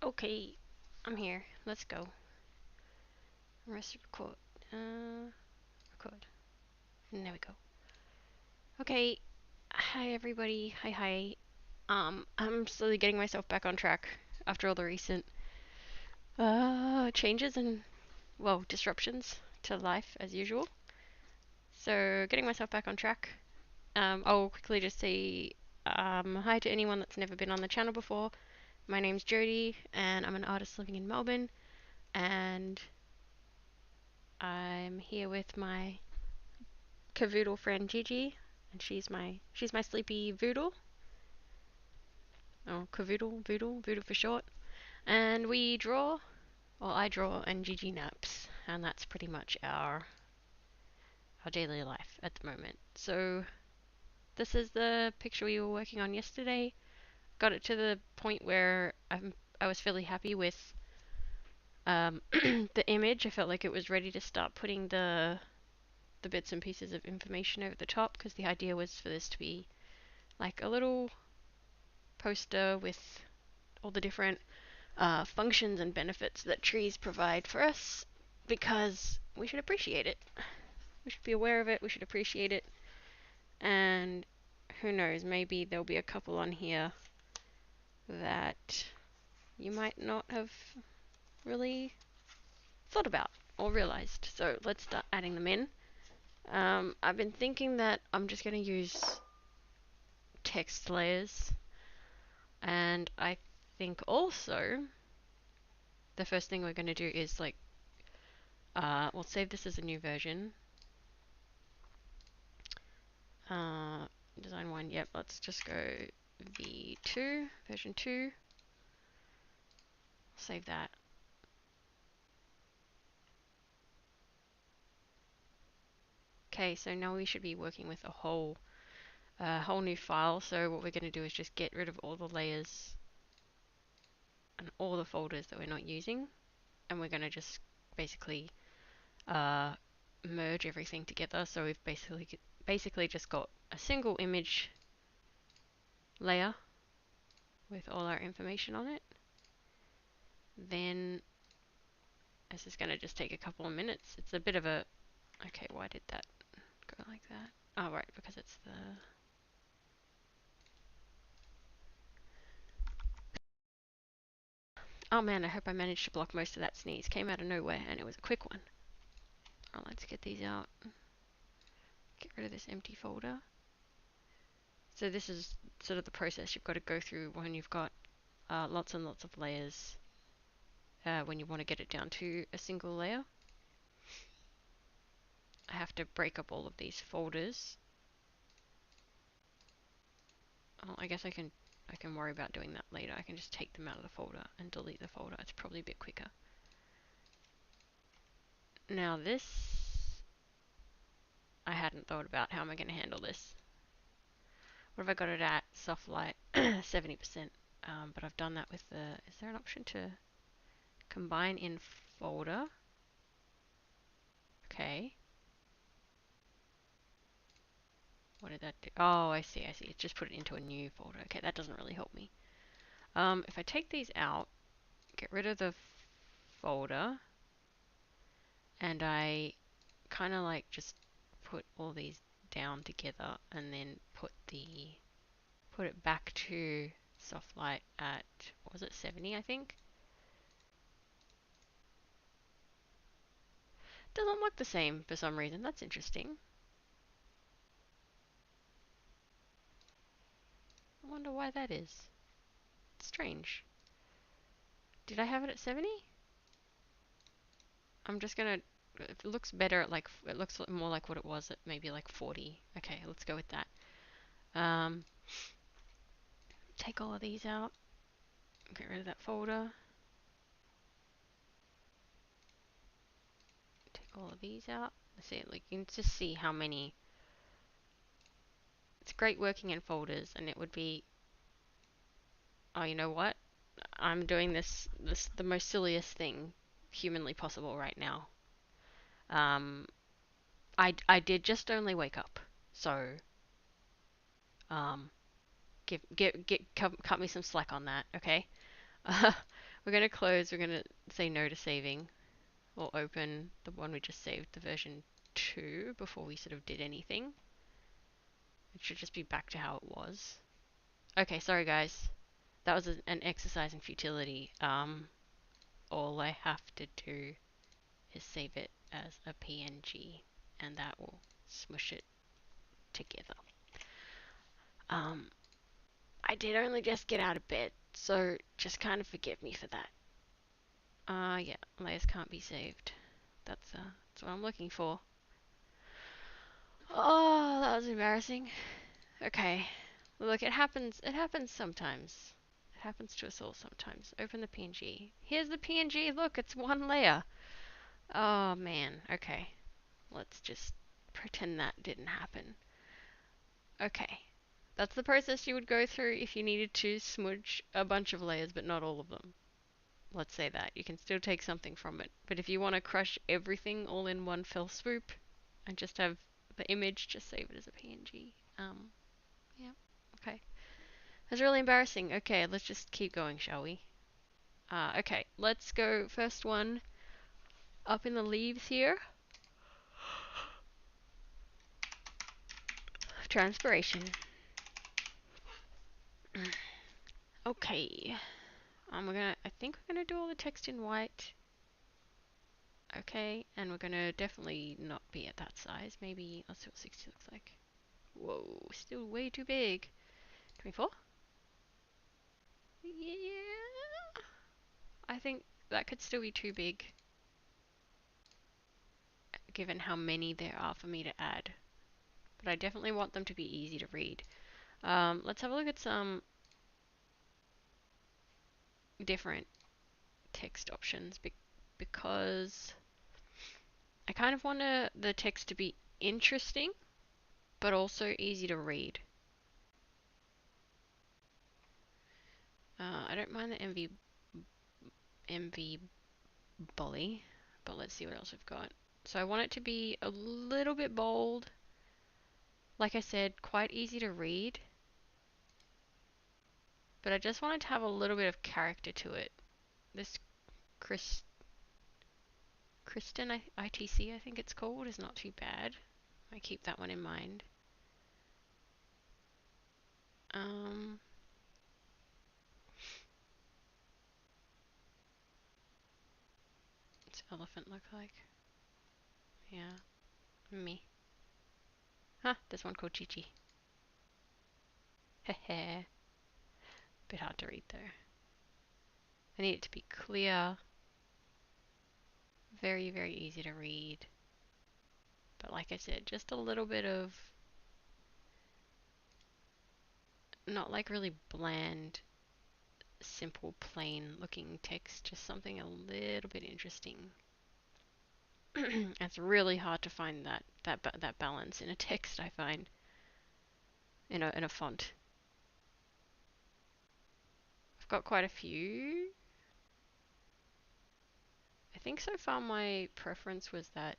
Okay, I'm here. Let's go. Rest record. Record. And there we go. Okay. Hi everybody. Hi. I'm slowly getting myself back on track after all the recent changes and disruptions to life as usual. So getting myself back on track. I'll quickly just say hi to anyone that's never been on the channel before. My name's Jody and I'm an artist living in Melbourne, and I'm here with my cavoodle friend Gigi, and she's my sleepy voodle. Oh, cavoodle, voodoo for short. And we draw, well, I draw and Gigi naps, and that's pretty much our daily life at the moment. So this is the picture we were working on yesterday. Got it to the point where I was fairly happy with the image. I felt like it was ready to start putting the bits and pieces of information over the top, because the idea was for this to be like a little poster with all the different functions and benefits that trees provide for us, because we should appreciate it. We should be aware of it, we should appreciate it, and who knows, maybe there'll be a couple on here that you might not have really thought about or realized. So let's start adding them in. I've been thinking that I'm just going to use text layers, and I think also the first thing we're going to do is we'll save this as a new version. Design 1, yep, let's just go V2, version 2. Save that. Okay, so now we should be working with a whole new file. So what we're going to do is just get rid of all the layers and all the folders that we're not using, and we're going to just basically merge everything together. So we've basically just got a single image layer with all our information on it. Then this is going to just take a couple of minutes. It's a bit of a... Okay, why did that go like that? Oh, right, because it's the... Oh man, I hope I managed to block most of that sneeze. Came out of nowhere and it was a quick one. Oh, let's get these out. Get rid of this empty folder. So this is sort of the process you've got to go through when you've got lots and lots of layers, when you want to get it down to a single layer. I have to break up all of these folders. Oh, I guess I can worry about doing that later. I can just take them out of the folder and delete the folder. It's probably a bit quicker. Now this, I hadn't thought about how am I going to handle this. What have I got it at? Soft light 70%. But I've done that with the... Is there an option to combine in folder? Okay. What did that do? Oh, I see. It just put it into a new folder. Okay, that doesn't really help me. If I take these out, get rid of the folder, and I kind of like just put all these down together, and then put it back to soft light at, what was it, 70, I think? Doesn't look the same for some reason. That's interesting. I wonder why that is. It's strange. Did I have it at 70? I'm just gonna... It looks better at like... It looks more like what it was at maybe like 40. Okay, let's go with that. Take all of these out. Get rid of that folder. Take all of these out. Let's see, like, you can just see how many... It's great working in folders, and it would be... Oh, you know what? I'm doing this the most silliest thing humanly possible right now. I did just only wake up, so cut me some slack on that, okay? We're going to close. We're going to say no to saving. We'll open the one we just saved, the version 2, before we sort of did anything. It should just be back to how it was. Okay, sorry guys. That was an exercise in futility. All I have to do is save it as a PNG, and that will smush it together. I did only just get out of bed, so just kind of forgive me for that. Yeah, layers can't be saved. That's what I'm looking for. Oh, that was embarrassing. Okay. Look, it happens sometimes. It happens to us all sometimes. Open the PNG. Here's the PNG. Look, it's one layer. Oh man. Okay. Let's just pretend that didn't happen. Okay. That's the process you would go through if you needed to smudge a bunch of layers, but not all of them. Let's say that. You can still take something from it. But if you want to crush everything all in one fell swoop and just have the image, just save it as a PNG. Yeah. Okay. That's really embarrassing. Okay, let's just keep going, shall we? Okay, let's go first one up in the leaves here. Transpiration. Okay. I think we're gonna do all the text in white. Okay, and we're gonna definitely not be at that size. Maybe, let's see what 60 looks like. Whoa, still way too big. 24? Yeah. I think that could still be too big, given how many there are for me to add. But I definitely want them to be easy to read. Let's have a look at some different text options because I kind of want the text to be interesting, but also easy to read. I don't mind the MV bully, but let's see what else we've got. So I want it to be a little bit bold. Like I said, quite easy to read. But I just wanted to have a little bit of character to it. This Kristen ITC, I think it's called, is not too bad. I keep that one in mind. What's elephant look like? Yeah, me. Huh, there's one called Chichi. Heh. Bit hard to read though. I need it to be clear. Very, very easy to read. But like I said, just a little bit of, not like really bland, simple, plain looking text, just something a little bit interesting. It's really hard to find that balance in a text, I find, in a font. I've got quite a few. I think so far my preference was that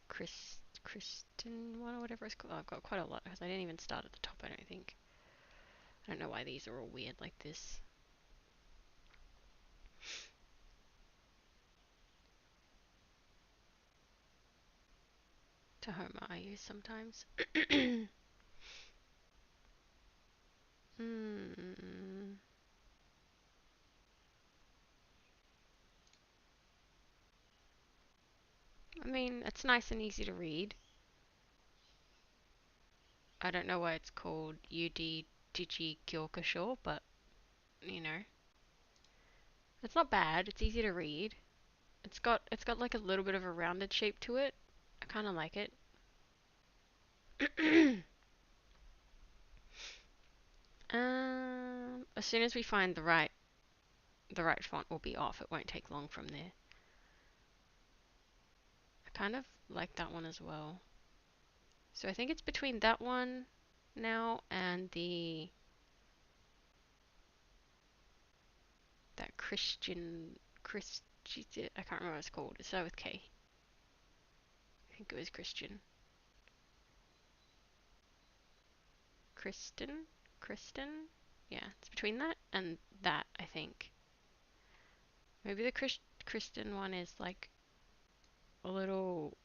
Kristen one or whatever it's called. Oh, I've got quite a lot because I didn't even start at the top, I don't think. I don't know why these are all weird like this. Tahoma I use sometimes. I mean, it's nice and easy to read. I don't know why it's called UD Digi Kyokusho, but you know, it's not bad. It's easy to read. It's got like a little bit of a rounded shape to it. I kind of like it. As soon as we find the right font, will be off. It won't take long from there. I kind of like that one as well. So I think it's between that one now and that I can't remember what it's called. It started with K. I think it was Christian. Kristen? Yeah, it's between that and that, I think. Maybe the Kristen one is like a little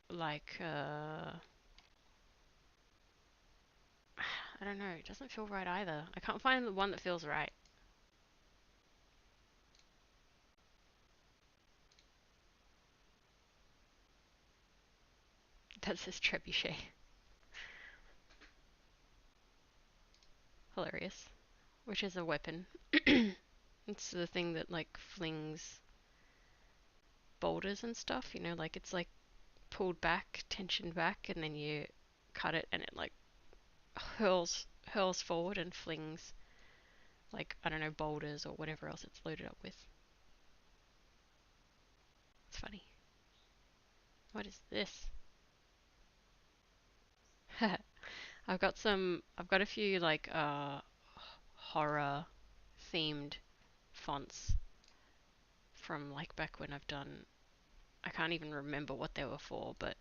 like I don't know, it doesn't feel right either. I can't find the one that feels right. That says trebuchet. Hilarious. Which is a weapon. It's the thing that like flings boulders and stuff, you know, like it's like pulled back, tensioned back, and then you cut it and it like hurls forward and flings like I don't know, boulders or whatever else it's loaded up with. It's funny. What is this? I've got a few like horror themed fonts from like back when I've done, I can't even remember what they were for, but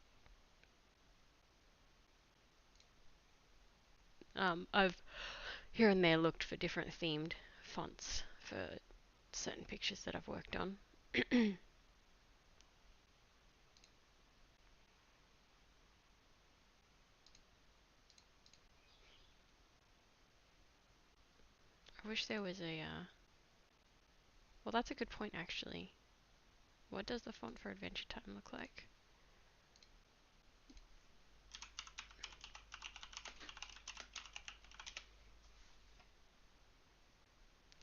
I've here and there looked for different themed fonts for certain pictures that I've worked on. I wish there was a well, that's a good point actually. What does the font for Adventure Time look like?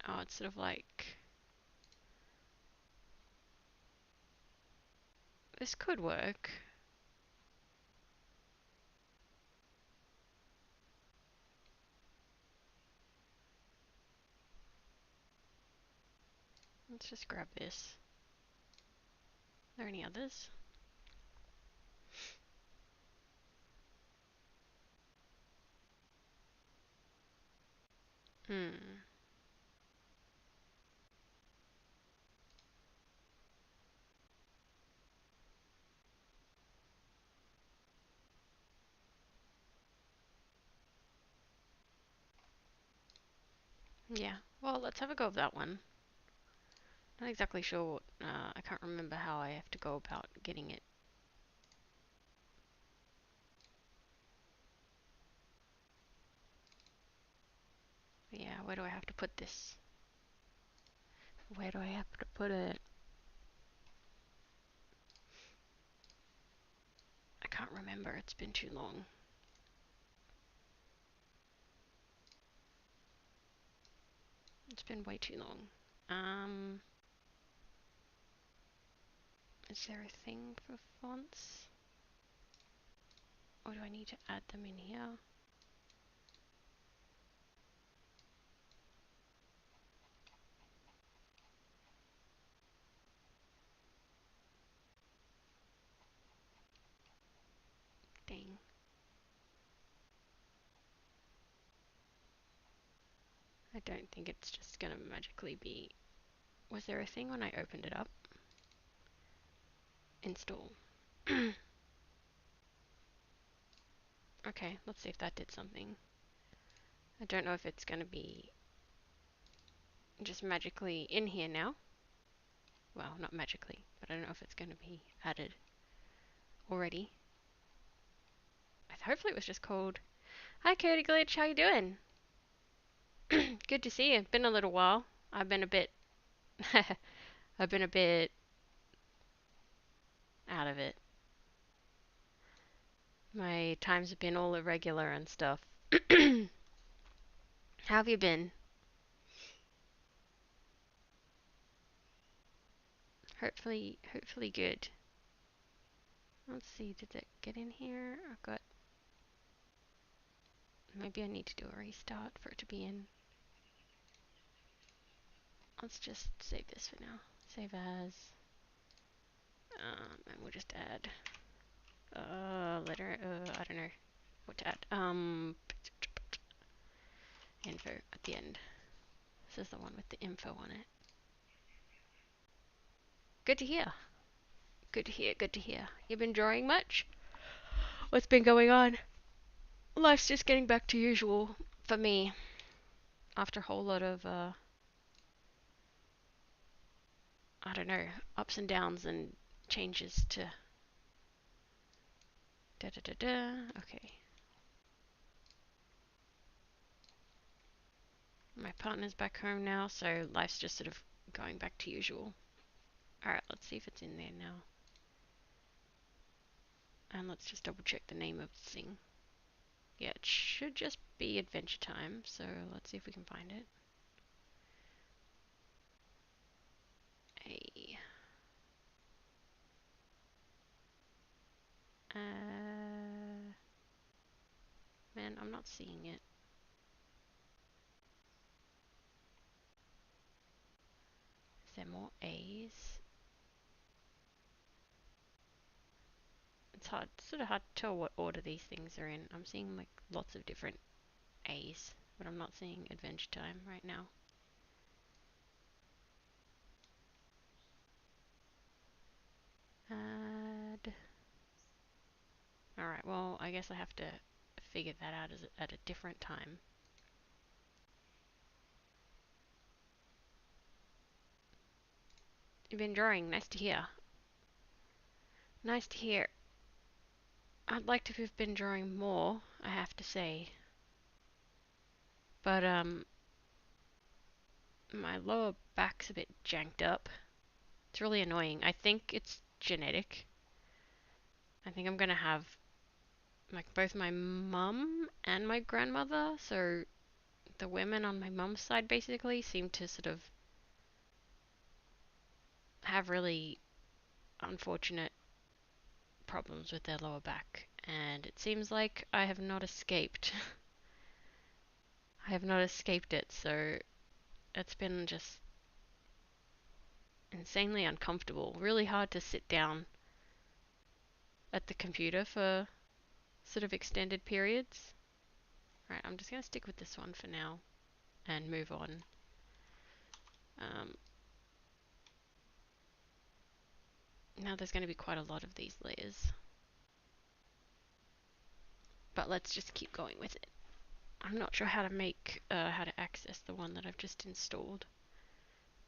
Oh, it's sort of like, this could work. Let's just grab this. Are there any others? Hmm. Yeah. Well, let's have a go of that one. Not exactly sure what, I can't remember how I have to go about getting it. Yeah, where do I have to put this? Where do I have to put it? I can't remember, it's been too long. It's been way too long. Is there a thing for fonts? Or do I need to add them in here? Dang. I don't think it's just gonna magically be... Was there a thing when I opened it up? Install. Okay, let's see if that did something. I don't know if it's gonna be just magically in here now. Well, not magically, but I don't know if it's gonna be added already. Hopefully it was just called, "Hi Cody Glitch, how you doing?" Good to see you. Been a little while. I've been a bit I've been a bit out of it. My times have been all irregular and stuff. How have you been? Hopefully good. Let's see, did it get in here? I've got, maybe I need to do a restart for it to be in. Let's just save this for now. Save as. And we'll just add letter, I don't know what to add. Info at the end. This is the one with the info on it. Good to hear. Good to hear, good to hear. You been drawing much? What's been going on? Life's just getting back to usual for me after a whole lot of I don't know, ups and downs and changes to da da da da. Okay. My partner's back home now, so life's just sort of going back to usual. Alright, let's see if it's in there now. And let's just double check the name of the thing. Yeah, it should just be Adventure Time, so let's see if we can find it. Hey. Man, I'm not seeing it. Is there more A's? It's sort of hard to tell what order these things are in. I'm seeing like lots of different A's, but I'm not seeing Adventure Time right now. Add. Alright, well, I guess I have to figure that out at a different time. You've been drawing, nice to hear. Nice to hear. I'd like to have been drawing more, I have to say. But, my lower back's a bit janked up. It's really annoying. I think it's genetic. I think I'm gonna have like both my mum and my grandmother, so the women on my mum's side basically seem to sort of have really unfortunate problems with their lower back, and it seems like I have not escaped. I have not escaped it, so it's been just insanely uncomfortable. Really hard to sit down at the computer for sort of extended periods. Right, I'm just going to stick with this one for now and move on. Now there's going to be quite a lot of these layers, but let's just keep going with it. I'm not sure how to access the one that I've just installed.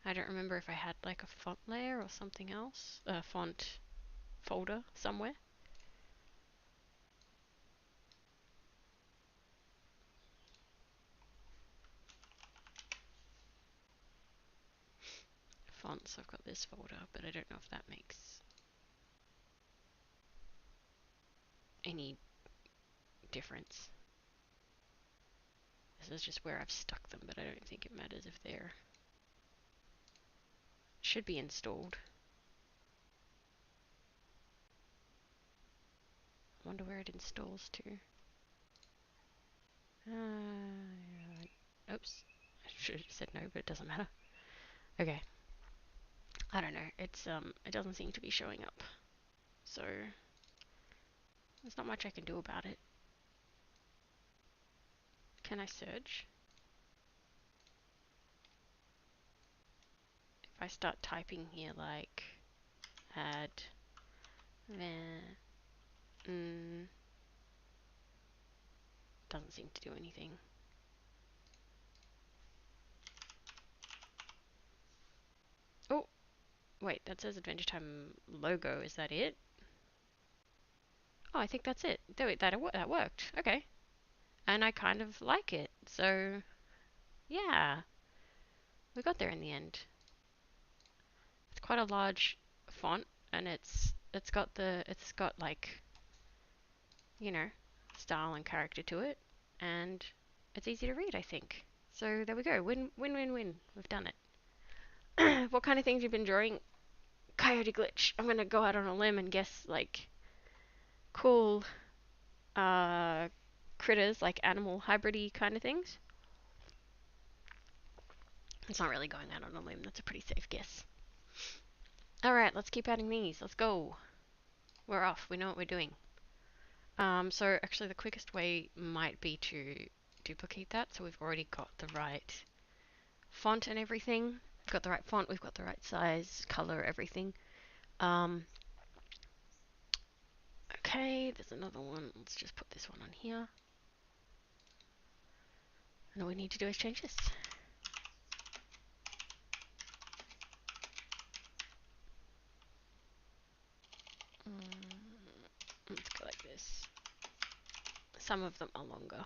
I don't remember if I had like a font layer or something else, a font folder somewhere. Fonts, I've got this folder, but I don't know if that makes any difference. This is just where I've stuck them, but I don't think it matters if they're... Should be installed. I wonder where it installs to. Oops. I should have said no, but it doesn't matter. Okay. I don't know. It doesn't seem to be showing up. So there's not much I can do about it. Can I search? If I start typing here like add doesn't seem to do anything. Oh, wait, that says Adventure Time logo. Is that it? Oh, I think that's it. That worked. Okay. And I kind of like it. So, yeah. We got there in the end. It's quite a large font, and it's got like, you know, style and character to it, and it's easy to read, I think. So there we go. Win win win win. We've done it. What kind of things you've been drawing? Coyote glitch. I'm gonna go out on a limb and guess like cool critters, like animal hybridy kind of things. It's not really going out on a limb. That's a pretty safe guess. Alright, let's keep adding these. Let's go. We're off. We know what we're doing. So actually the quickest way might be to duplicate that. So we've already got the right font and everything. We've got the right font, we've got the right size, color, everything. Okay, there's another one. Let's just put this one on here. And all we need to do is change this. some of them are longer.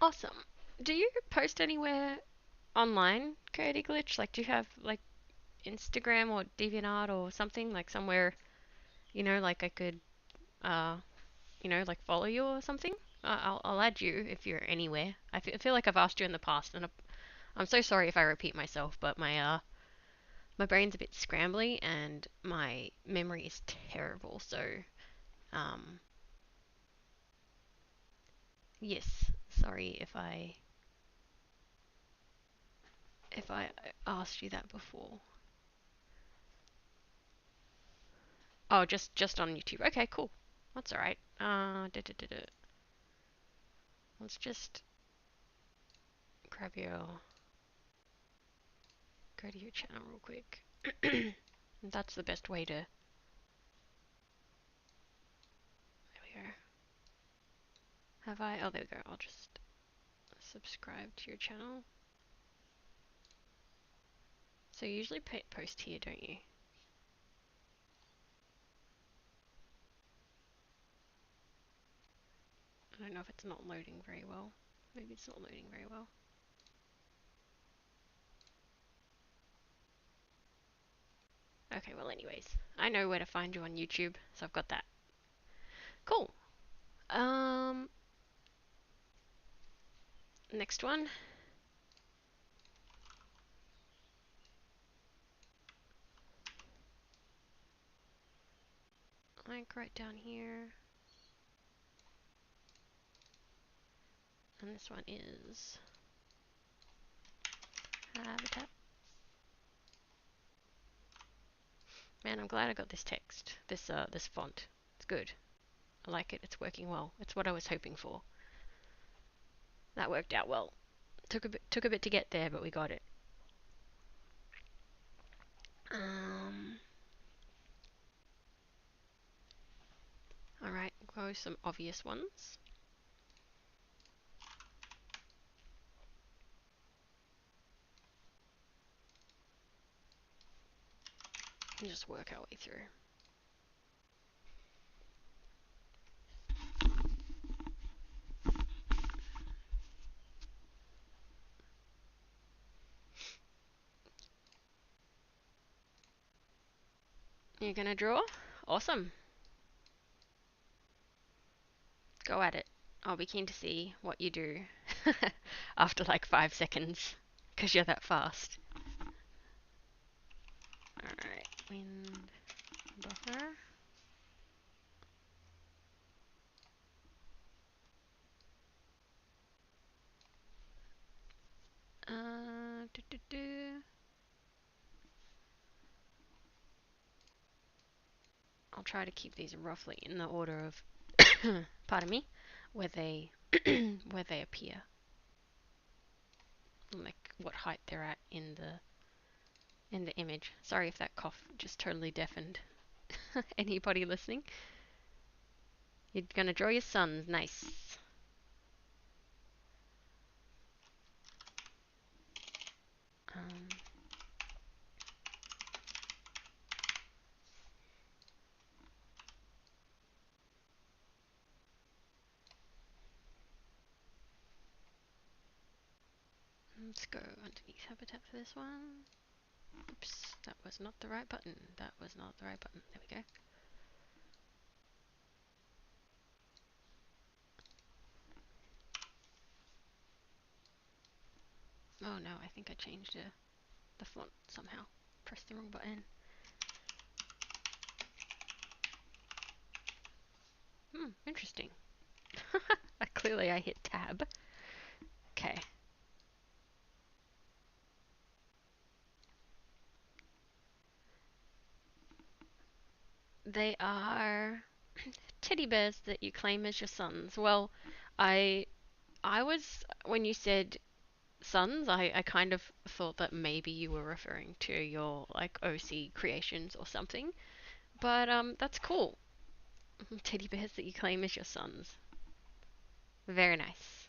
Awesome. Do you post anywhere online, Coyote Glitch? Like, do you have like Instagram or DeviantArt or something like somewhere, like I could, uh, like follow you or something? I'll add you if you're anywhere. I feel like I've asked you in the past, and I'm so sorry if I repeat myself, but my brain's a bit scrambly and my memory is terrible. So, um, yes, sorry if I asked you that before. Oh, just on YouTube. Okay, cool. That's all right. Let's just grab go to your channel real quick. That's the best way to. There we go. Have I? Oh, there we go. I'll just subscribe to your channel. So you usually post here, don't you? I don't know if it's not loading very well. Maybe it's not loading very well. Okay, well anyways, I know where to find you on YouTube, so I've got that. Cool. Um, Next one. Like right down here. And this one is habitat. Man, I'm glad I got this text. This font. It's good. I like it. It's working well. It's what I was hoping for. That worked out well. Took a bit to get there, but we got it. All right, go some obvious ones. And just work our way through. You're gonna draw? Awesome. Go at it. I'll be keen to see what you do after like 5 seconds, because you're that fast. Alright, wind buffer. Do, do, do. I'll try to keep these roughly in the order of, pardon me, where they where they appear, like what height they're at in the image. Sorry if that cough just totally deafened anybody listening. You're gonna draw your suns, nice. Um, let's go underneath habitat for this one. Oops, that was not the right button. That was not the right button. There we go. Oh no, I think I changed the font somehow. Pressed the wrong button. Interesting. Clearly I hit tab. Okay. They are teddy bears that you claim as your sons. Well, I was, when you said sons, I kind of thought that maybe you were referring to your like OC creations or something. But that's cool. Teddy bears that you claim as your sons. Very nice.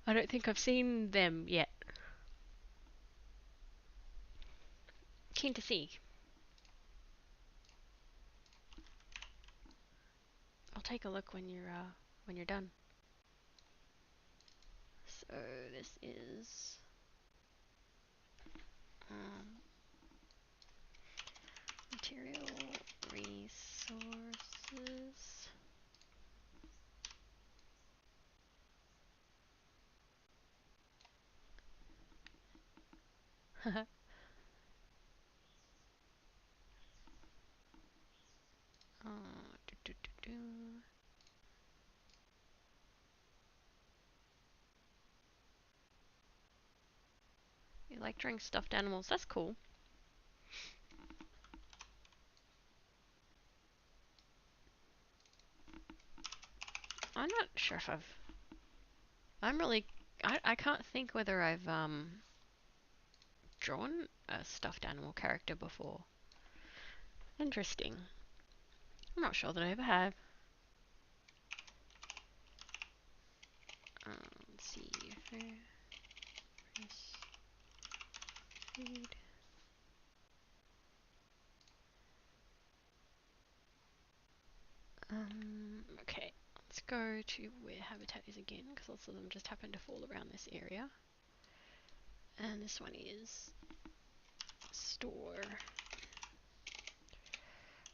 I don't think I've seen them yet. keen to see. I'll take a look when you're done. So this is material resources. Do, do, do, do. You like drawing stuffed animals? That's cool. I'm not sure if I can't think whether I've drawn a stuffed animal character before. Interesting. I'm not sure that I ever have. Let's see. Food. Okay. Let's go to where habitat is again, because lots of them just happen to fall around this area. And this one is store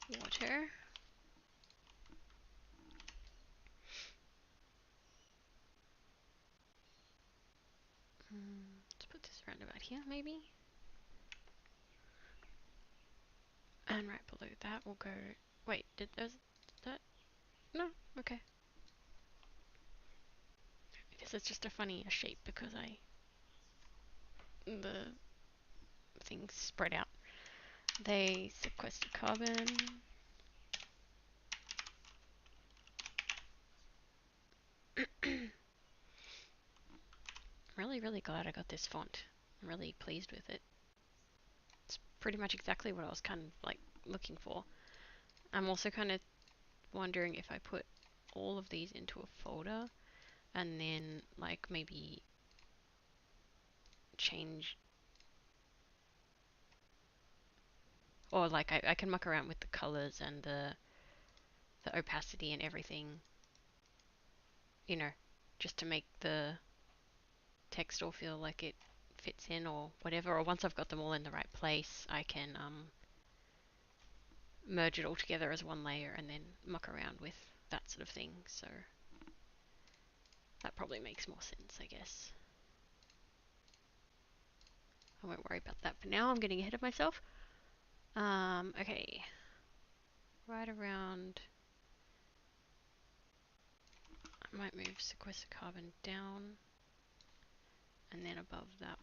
water. Let's put this around about here, maybe. And right below that we'll go... Wait, did that... No? Okay. I guess it's just a funny shape because the things spread out. They sequester carbon. Really, really glad I got this font. I'm really pleased with it. It's pretty much exactly what I was kind of like looking for. I'm also kind of wondering if I put all of these into a folder and then like maybe change, or like I can muck around with the colors and the opacity and everything, you know, just to make the text all feel like it fits in or whatever. Or once I've got them all in the right place, I can merge it all together as one layer and then muck around with that sort of thing. So that probably makes more sense, I guess. I won't worry about that for now. I'm getting ahead of myself. Okay. Right around... I might move sequester carbon down. And then above that,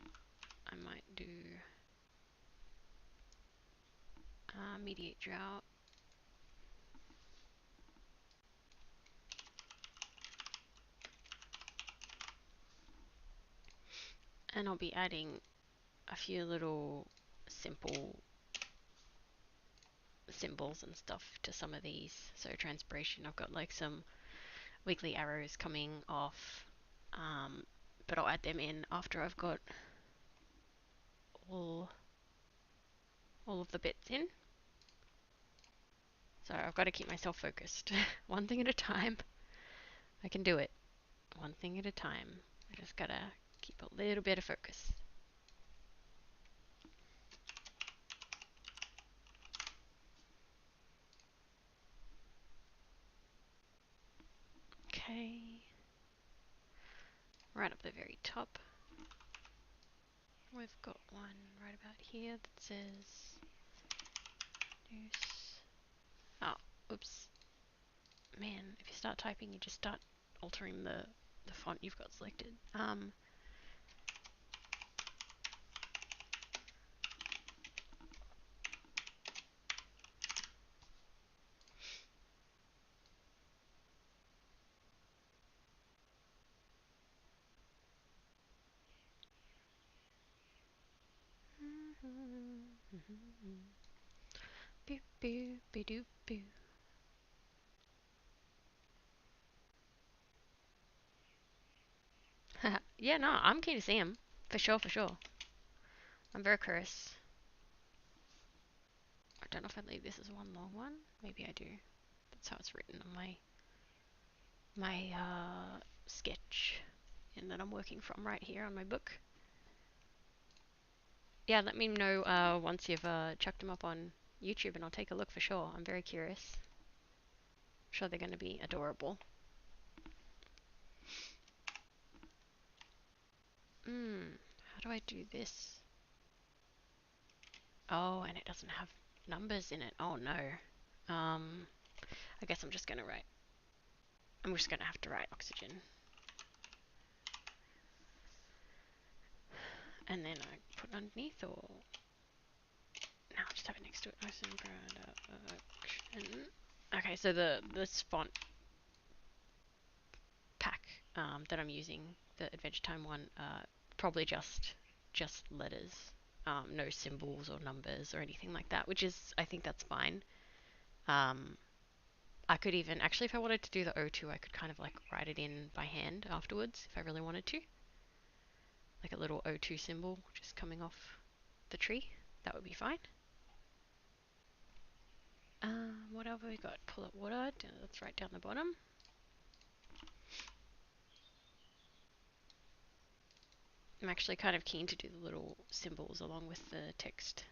I might do mediate drought. And I'll be adding a few little simple symbols and stuff to some of these. So transpiration, I've got like some wiggly arrows coming off, but I'll add them in after I've got all of the bits in. So I've got to keep myself focused. One thing at a time. I can do it. One thing at a time. I just gotta keep a little bit of focus. Okay. Right up the very top. We've got one right about here that says news. Oh, oops. Man, if you start typing, you just start altering the font you've got selected. Boo boo boo doo boo. Yeah, no, I'm keen to see him. For sure, for sure. I'm very curious. I don't know if I leave this as one long one. Maybe I do. That's how it's written on my sketch and that I'm working from right here on my book. Yeah, let me know once you've chucked them up on YouTube and I'll take a look for sure. I'm very curious. I'm sure they're going to be adorable. How do I do this? Oh, and it doesn't have numbers in it. Oh no. I guess I'm just going to write. I'm just going to have to write oxygen. And then I put it underneath, or no, I'll just have it next to it. Okay, so this font pack that I'm using, the Adventure Time one, probably just letters, no symbols or numbers or anything like that, which is, I think that's fine. I could even, actually, if I wanted to do the O2, I could kind of like write it in by hand afterwards if I really wanted to. Like a little O2 symbol just coming off the tree. That would be fine. What have we got? Pull up water. That's right down the bottom. I'm actually kind of keen to do the little symbols along with the text.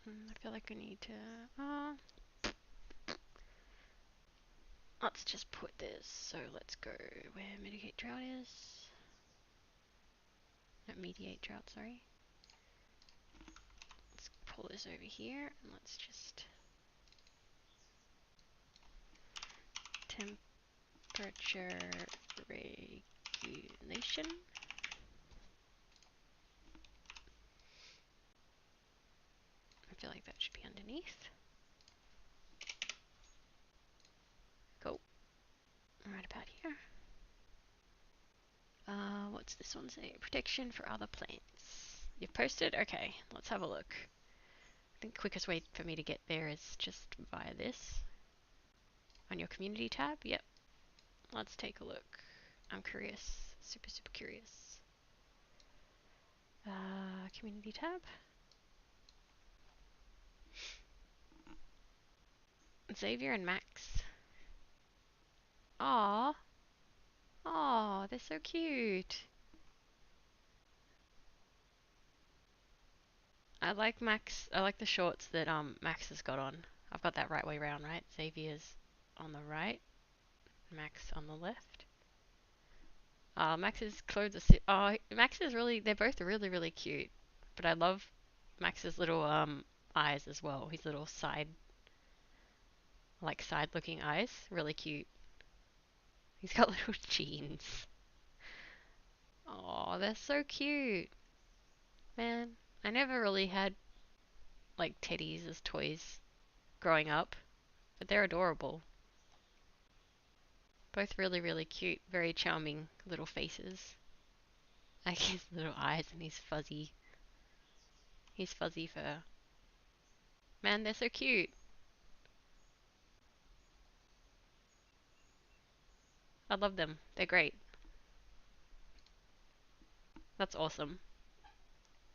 I feel like I need to... let's just put this. So let's go where mitigate drought is. No, mediate drought, sorry. Let's pull this over here and let's just... temperature regulation. I feel like that should be underneath. Go. Right about here. What's this one say? Protection for other plants. You've posted? Okay, let's have a look. I think the quickest way for me to get there is just via this. On your community tab? Yep. Let's take a look. I'm curious. Super, super curious. Community tab. Xavier and Max. Aww. Aww, they're so cute. I like Max. I like the shorts that Max has got on. I've got that right way around, right? Xavier's on the right, Max on the left. Max's clothes are Max is really, they're both really, really cute. But I love Max's little eyes as well. His little side looking eyes. Really cute. He's got little jeans. Oh, they're so cute. Man, I never really had like teddies as toys growing up, but they're adorable. Both really, really cute, very charming little faces. Like his little eyes and his fuzzy fur. Man, they're so cute. I love them. They're great. That's awesome.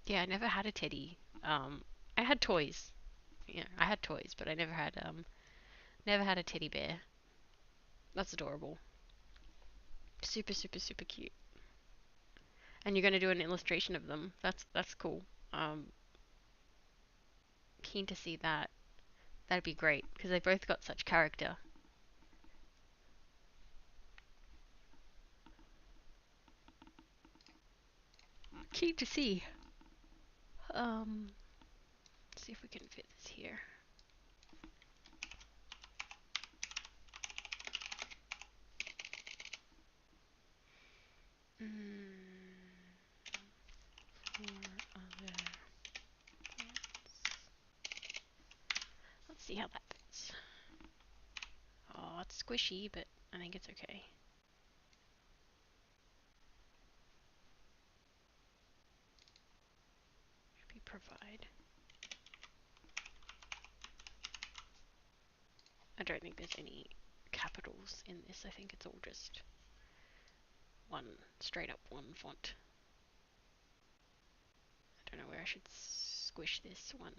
Yeah, I never had a teddy. I had toys. Yeah, I had toys, but I never had a teddy bear. That's adorable. Super, super, super cute. And you're gonna do an illustration of them. That's cool. Um, Keen to see that. That'd be great because they both got such character. Keen to see. Let's see if we can fit this here. For other plants. Let's see how that fits. Oh, it's squishy, but I think it's okay. Should be provide. I don't think there's any capitals in this. I think it's all just one, straight up one font. I don't know where I should squish this one.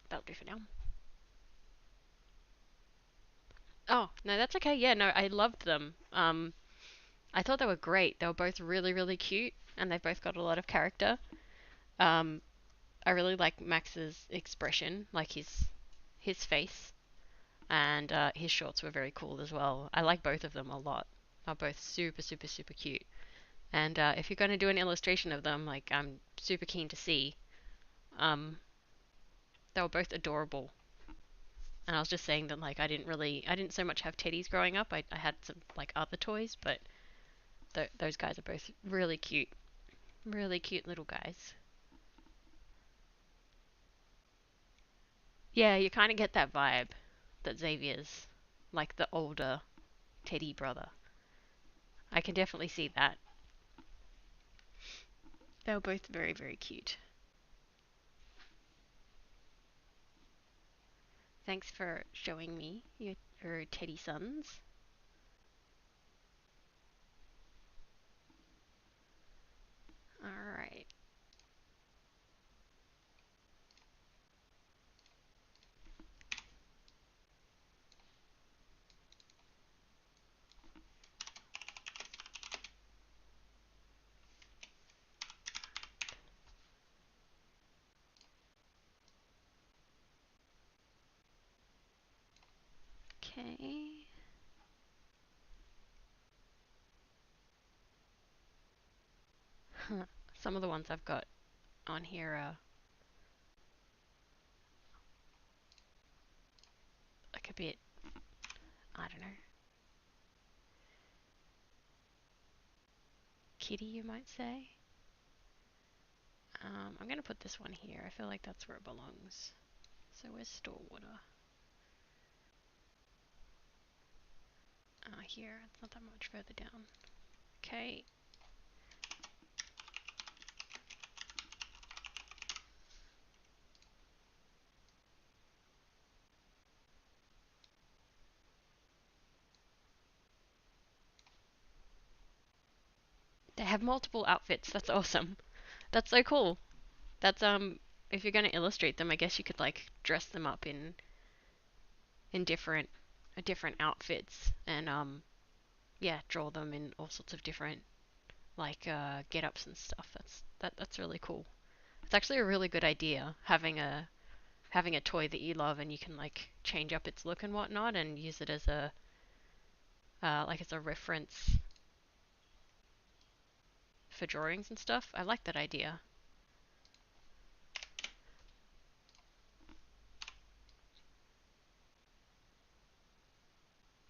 That'll do for now. Oh, no, that's okay. Yeah, no, I loved them. I thought they were great. They were both really, really cute, and they've both got a lot of character. Um, I really like Max's expression, like his face, and his shorts were very cool as well. I like both of them a lot. They're both super, super, super cute. And if you're going to do an illustration of them, like I'm super keen to see. Um, they were both adorable. And I was just saying that like I didn't so much have teddies growing up. I had some like other toys, but those guys are both really cute little guys. Yeah, you kind of get that vibe that Xavier's like the older Teddy brother. I can definitely see that. They were both very, very cute. Thanks for showing me your Teddy sons. Alright. Okay. Some of the ones I've got on here are like a bit, I don't know, kitty, you might say. I'm going to put this one here. I feel like that's where it belongs. So where's store water? Here. It's not that much further down. Okay. They have multiple outfits. That's awesome. That's so cool. That's if you're going to illustrate them, I guess you could like dress them up in different outfits and yeah, draw them in all sorts of different like get-ups and stuff. That's really cool. It's actually a really good idea having a toy that you love and you can like change up its look and whatnot and use it as a like as a reference for drawings and stuff. I like that idea.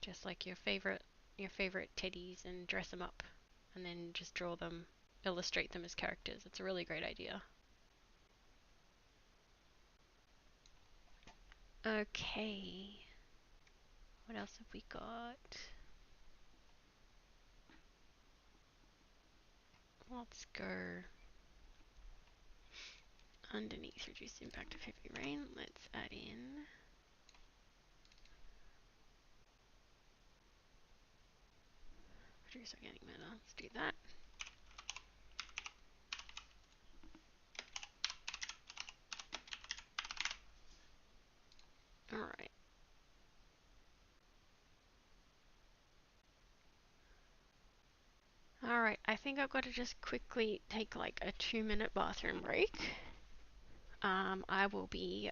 Just like your favorite teddies and dress them up and then just draw them, illustrate them as characters. It's a really great idea. Okay. What else have we got? Let's go underneath reduce the impact of heavy rain. Let's add in reduce organic matter. Let's do that. Alright. Alright, I think I've got to just quickly take like a 2-minute bathroom break. I will be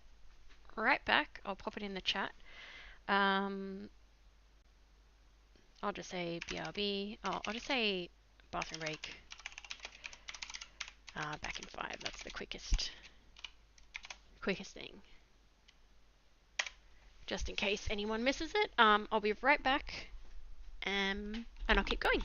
right back. I'll pop it in the chat. Um, I'll just say BRB. Oh, I'll just say bathroom break. Back in 5. That's the quickest thing. Just in case anyone misses it. I'll be right back. And I'll keep going.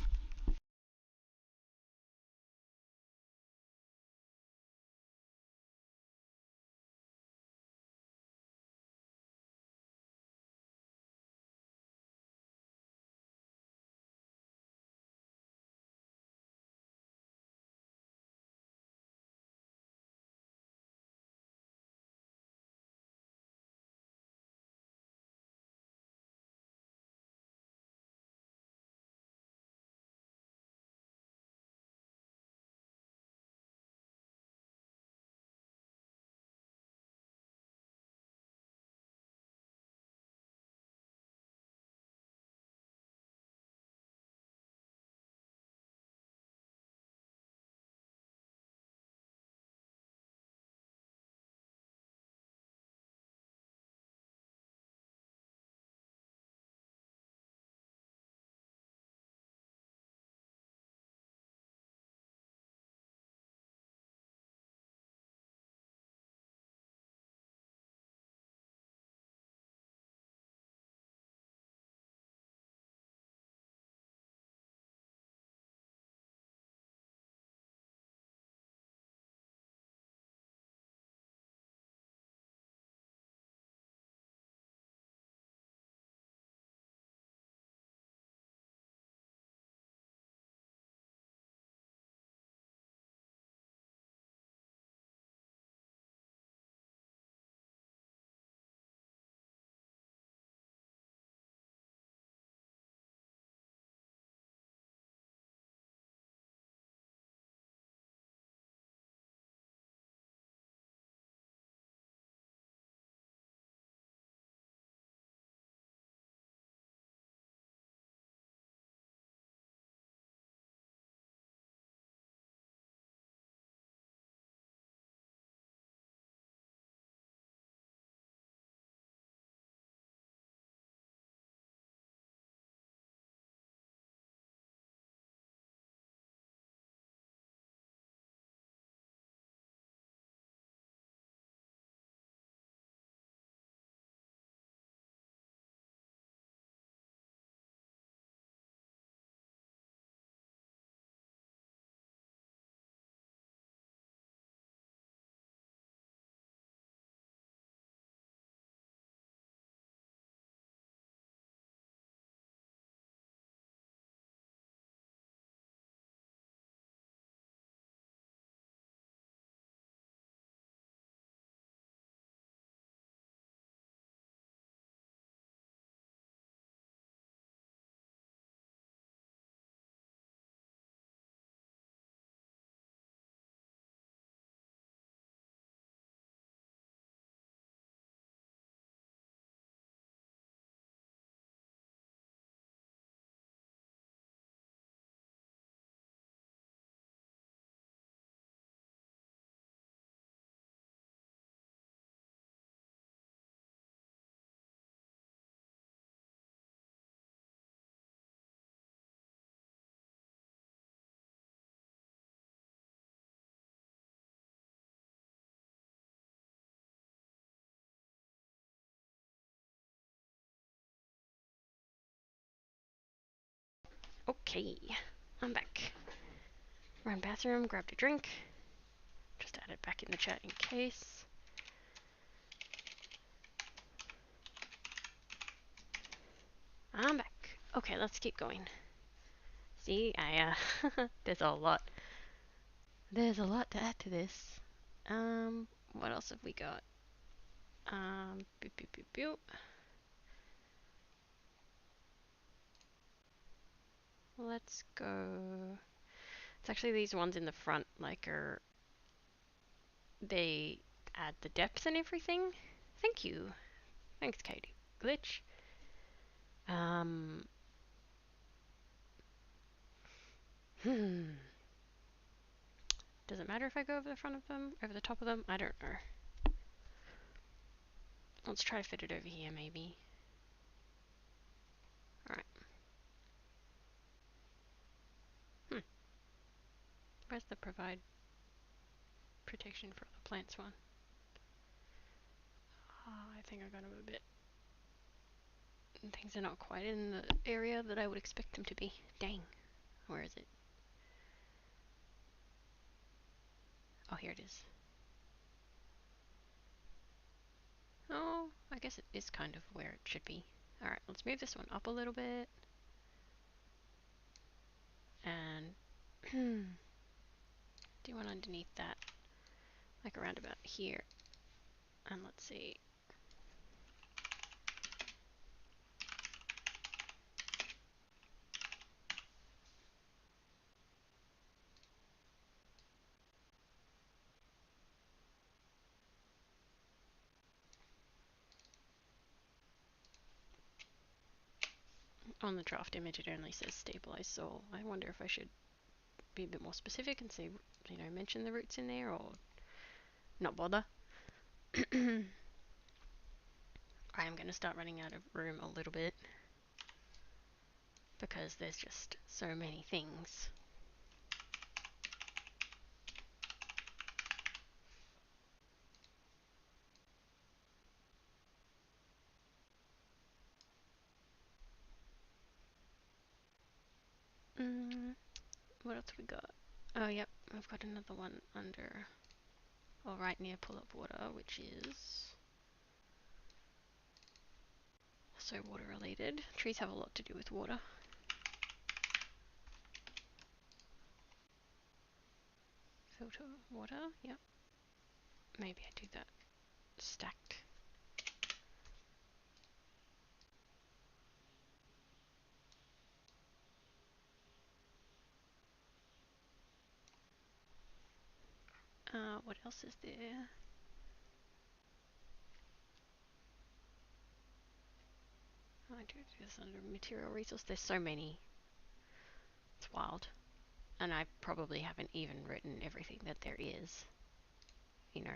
Okay, I'm back. Run bathroom, grabbed a drink. Just add it back in the chat in case. I'm back. Okay, let's keep going. See, there's a lot. There's a lot to add to this. What else have we got? Boop, boop, boop, boop. Let's go. It's actually these ones in the front, like, they add the depth and everything. Thank you. Thanks, Katie. Glitch. Um, hmm. Does it matter if I go over the front of them? Over the top of them? I don't know. Let's try to fit it over here, maybe. Alright. Where's the provide protection for the plants one? I think I got them a bit. Things are not quite in the area that I would expect them to be. Dang. Where is it? Oh, here it is. Oh, I guess it is kind of where it should be. Alright, let's move this one up a little bit. And do one underneath that. Like around about here. And let's see. On the draft image it only says stabilized soil. I wonder if I should be a bit more specific and say, you know, mention the roots in there or not bother. I am going to start running out of room a little bit because there's just so many things. What else we got? Oh, yep, I've got another one under, or right near pull up water, which is so water related. Trees have a lot to do with water. Filter water, yep. Maybe I do that stacked. What else is there? I do this under material resource. There's so many. It's wild. And I probably haven't even written everything that there is. You know.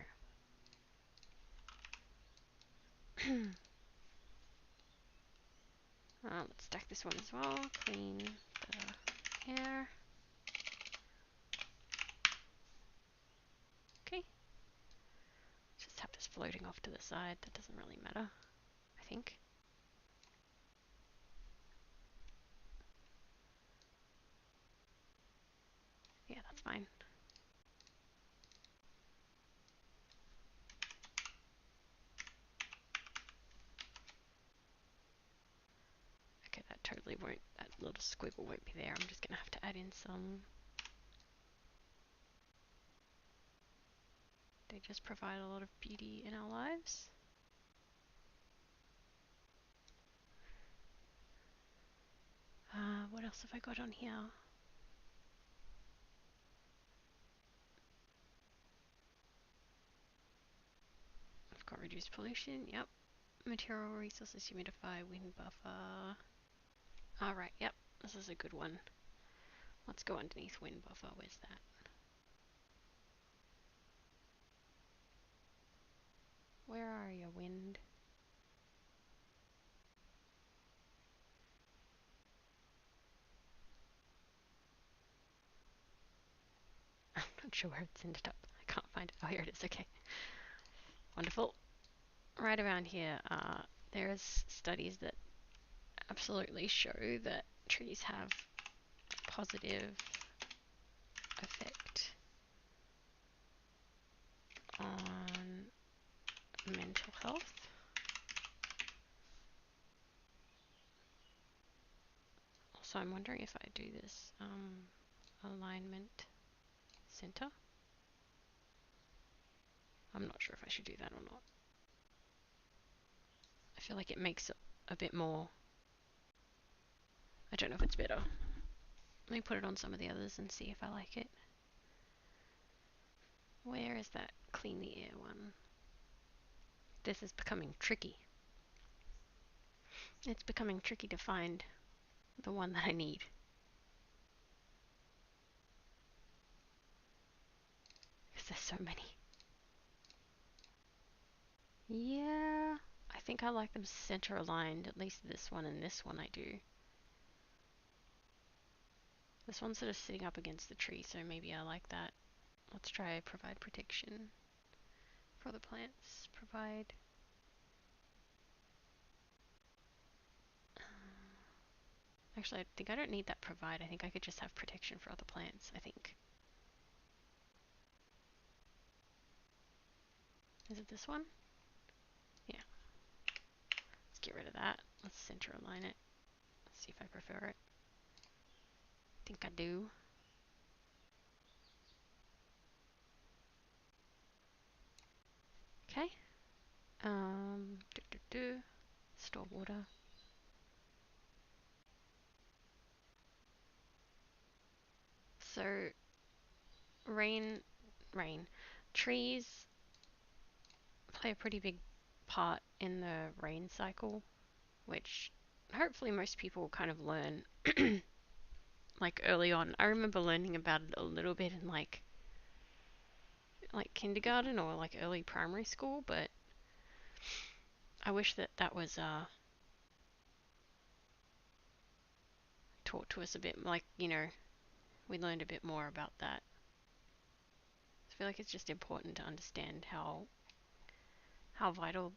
Let's stack this one as well. Clean the air. Okay. Just have this floating off to the side. That doesn't really matter, I think. Yeah, that's fine. Okay, that totally won't, that little squiggle won't be there. I'm just going to have to add in some. They just provide a lot of beauty in our lives. What else have I got on here? I've got reduced pollution, yep. Material resources, humidify, wind buffer. Alright, yep, this is a good one. Let's go underneath wind buffer, where's that? Where are you, wind? I'm not sure where it's ended up. I can't find it. Oh, here it is, okay. Wonderful. Right around here, there's studies that absolutely show that trees have positive effect on mental health. Also, I'm wondering if I do this alignment center. I'm not sure if I should do that or not. I feel like it makes it a bit more. I don't know if it's better. Let me put it on some of the others and see if I like it. Where is that clean the air one? This is becoming tricky. It's becoming tricky to find the one that I need. Because there's so many. Yeah, I think I like them center aligned. At least this one and this one I do. This one's sort of sitting up against the tree, so maybe I like that. Let's try provide protection for the plants. Provide. Actually, I think I don't need that provide. I think I could just have protection for other plants, I think. Is it this one? Yeah. Let's get rid of that. Let's center align it. Let's see if I prefer it. I think I do. Okay. Store water. So, rain. Trees play a pretty big part in the rain cycle, which hopefully most people kind of learn like early on. I remember learning about it a little bit in like kindergarten or like early primary school, but I wish that was taught to us a bit, like, we learned a bit more about that. I feel like it's just important to understand how vital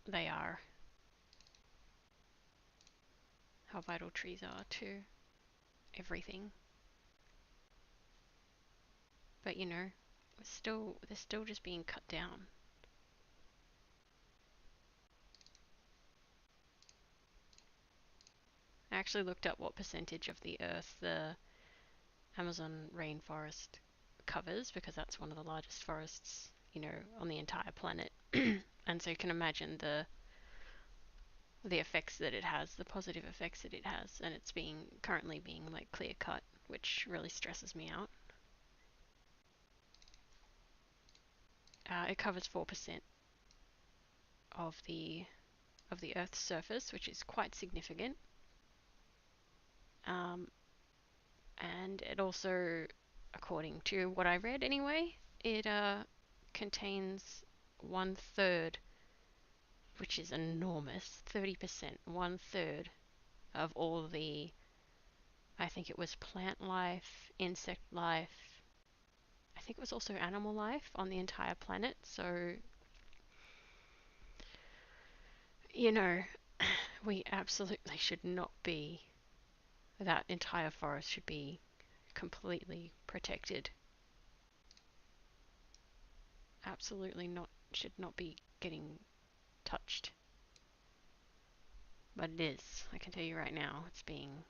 they are, how vital trees are to everything. But they're still just being cut down. I actually looked up what percentage of the earth the Amazon rainforest covers, because that's one of the largest forests, on the entire planet. And so you can imagine the effects that it has, the positive effects that it has, and it's currently being like clear cut, which really stresses me out. It covers 4% of the Earth's surface, which is quite significant. And it also, according to what I read anyway, it contains 1/3, which is enormous, 30%, 1/3 of all the, I think it was plant life, insect life, I think it was also animal life on the entire planet. So, we absolutely should not be, that entire forest should be completely protected. Absolutely not, should not be getting touched. But it is, I can tell you right now, it's being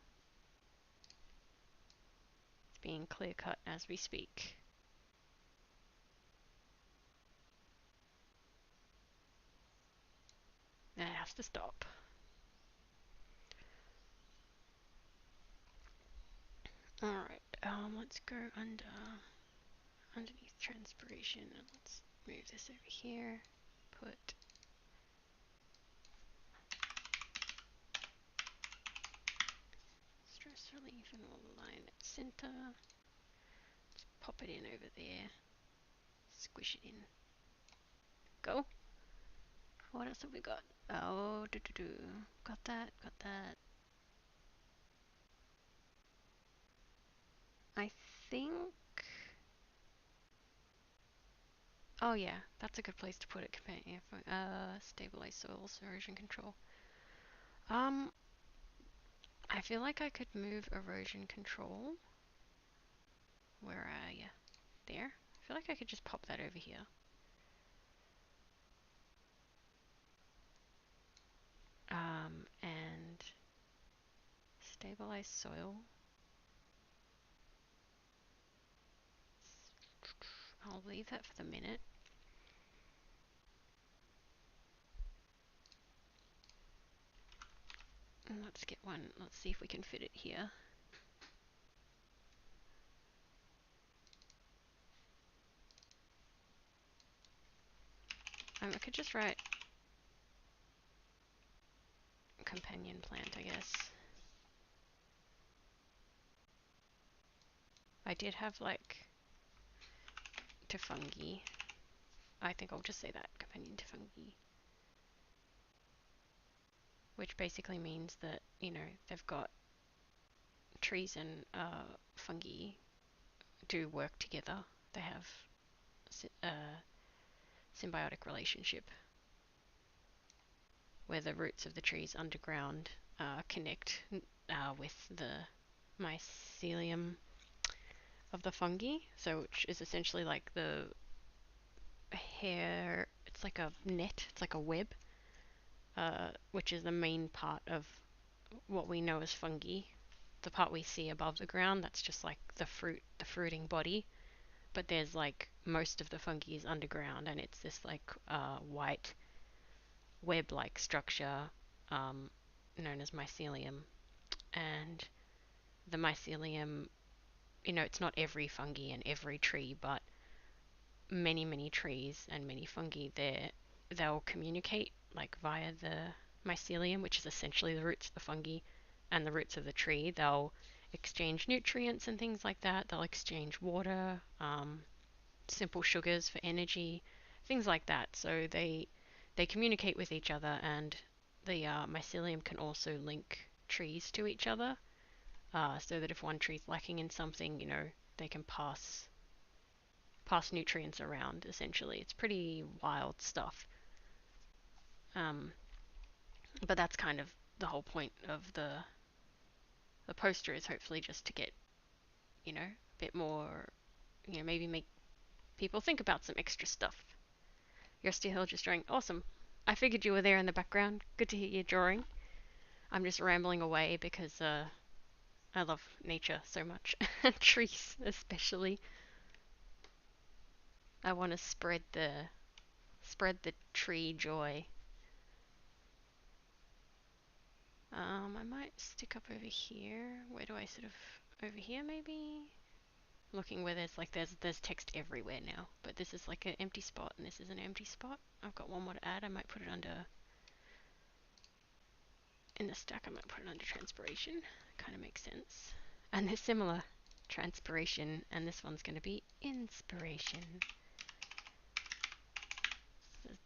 clear cut as we speak. And it has to stop. Alright, let's go underneath transpiration, and let's move this over here. Put stress relief, and we'll align it center. Just pop it in over there. Squish it in. Go. What else have we got? Oh, got that, got that. I think. Oh yeah, that's a good place to put it. Stabilize soils, erosion control. I feel like I could move erosion control. Where are you? There. I feel like I could just pop that over here. And stabilize soil. I'll leave that for the minute. And let's get one. Let's see if we can fit it here. I could just write companion plant, I guess. I did have like to fungi. I think I'll just say that, companion to fungi. Which basically means that, you know, they've got trees and fungi do work together. They have a symbiotic relationship where the roots of the trees underground connect with the mycelium of the fungi, so which is essentially like the hair. It's like a net. It's like a web, which is the main part of what we know as fungi. The part we see above the ground, that's just like the fruiting body. But there's like most of the fungi is underground, and it's this like white web-like structure known as mycelium. And the mycelium, you know, it's not every fungi and every tree, but many trees and many fungi, they'll communicate like via the mycelium, which is essentially the roots of the fungi and the roots of the tree. They'll exchange nutrients and things like that. They'll exchange water, simple sugars for energy, things like that. So they communicate with each other, and the mycelium can also link trees to each other, so that if one tree's lacking in something, you know, they can pass nutrients around. Essentially, it's pretty wild stuff. But that's kind of the whole point of the poster, is hopefully just to get, you know, a bit more, you know, maybe make people think about some extra stuff. Rusty Hill just drawing. Awesome. I figured you were there in the background. Good to hear you drawing. I'm just rambling away because I love nature so much. Trees especially. I want to spread the tree joy. I might stick up over here. Where do I sort of, over here maybe? Looking where there's text everywhere now, but this is like an empty spot and this is an empty spot. I've got one more to add. I might put it under, in the stack I might put it under transpiration. Kind of makes sense. And they're similar, transpiration, and this one's going to be inspiration. So it's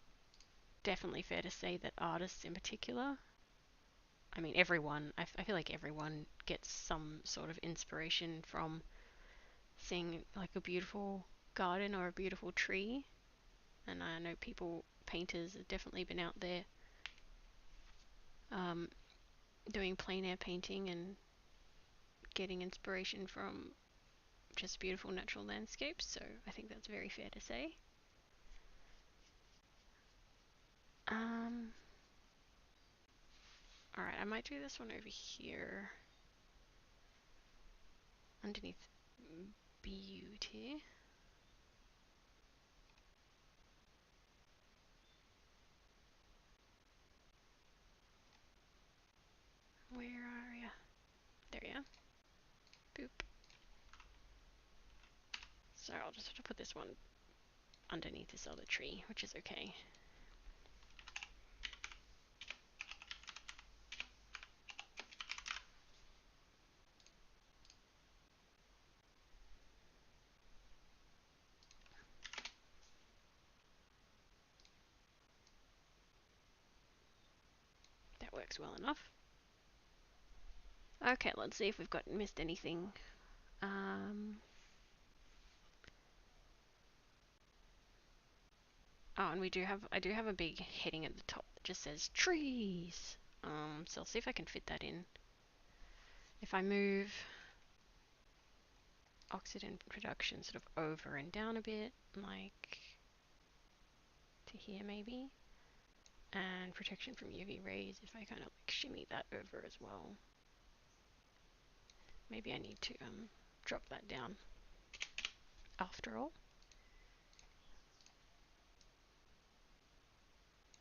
definitely fair to say that artists in particular, I mean everyone, I feel like everyone gets some sort of inspiration from seeing like a beautiful garden or a beautiful tree. And I know painters have definitely been out there doing plein air painting and getting inspiration from just beautiful natural landscapes. So I think that's very fair to say. Alright, I might do this one over here underneath beauty. Where are ya? There ya. Boop. So I'll just have to put this one underneath this other tree, which is okay. That works well enough. Okay, let's see if we've missed anything. Oh, and I do have a big heading at the top that just says trees. So I'll see if I can fit that in. if I move oxygen production sort of over and down a bit, like to here maybe, and protection from UV rays, if I kind of like shimmy that over as well. Maybe I need to drop that down after all.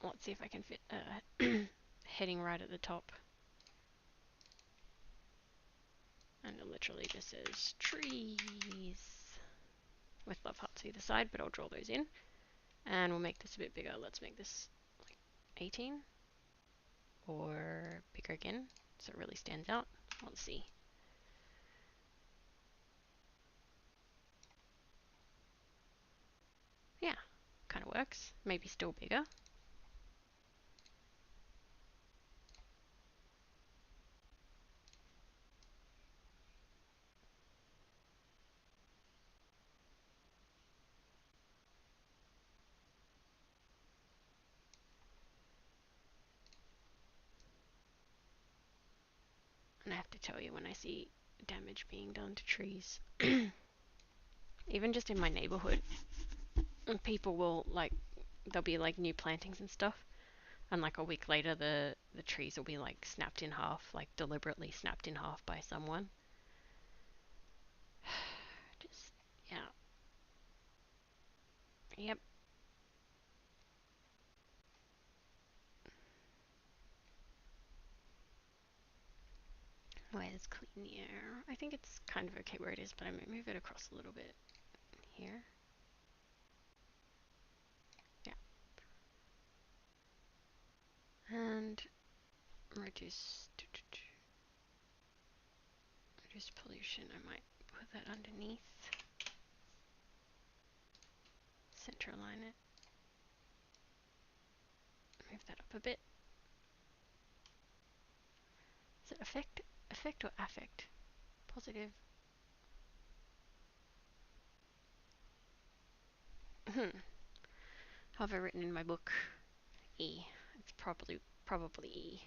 Let's see if I can fit heading right at the top. And it literally just says trees with love hearts either side, but I'll draw those in. And we'll make this a bit bigger. Let's make this like 18 or bigger again so it really stands out. Let's see. Yeah, kind of works. Maybe still bigger. And I have to tell you, when I see damage being done to trees, even just in my neighborhood, people will like, there'll be like new plantings and stuff, and like a week later the trees will be like snapped in half, like deliberately snapped in half by someone. Just, yeah. Yep. Where's clean the air? I think it's kind of okay where it is, but I might move it across a little bit here. Yeah. And reduce pollution. I might put that underneath. Center align it. Move that up a bit. Is it effect? Effect or affect? Positive. Have I written in my book E? It's probably E.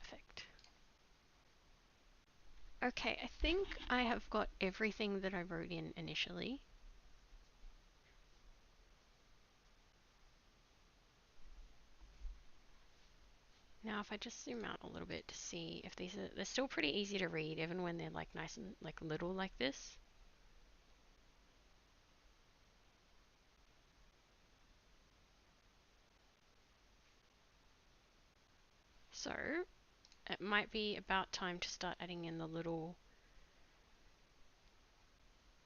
Effect. Okay, I think I have got everything that I wrote in initially. Now if I just zoom out a little bit to see if these are, they're still pretty easy to read even when they're like nice and like little like this. So it might be about time to start adding in the little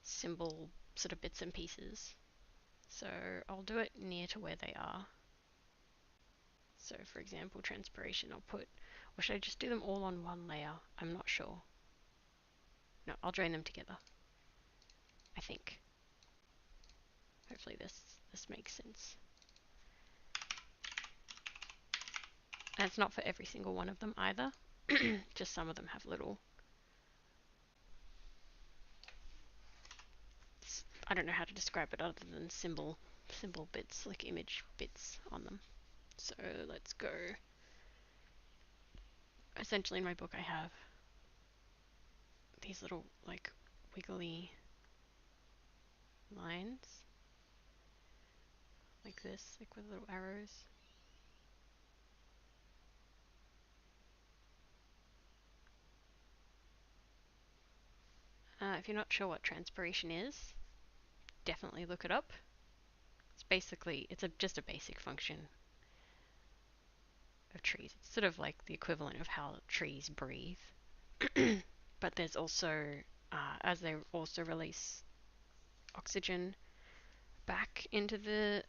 symbol sort of bits and pieces. So I'll do it near to where they are. So for example, transpiration, I'll put, or should I just do them all on one layer? I'm not sure. No, I'll join them together, I think. Hopefully this makes sense. And it's not for every single one of them either. Just some of them have little, I don't know how to describe it other than symbol bits, like image bits on them. So let's go. Essentially in my book I have these little like wiggly lines like this, like with little arrows. If you're not sure what transpiration is, definitely look it up. It's basically, just a basic function of trees. It's sort of like the equivalent of how trees breathe. But there's also, as they also release oxygen back into the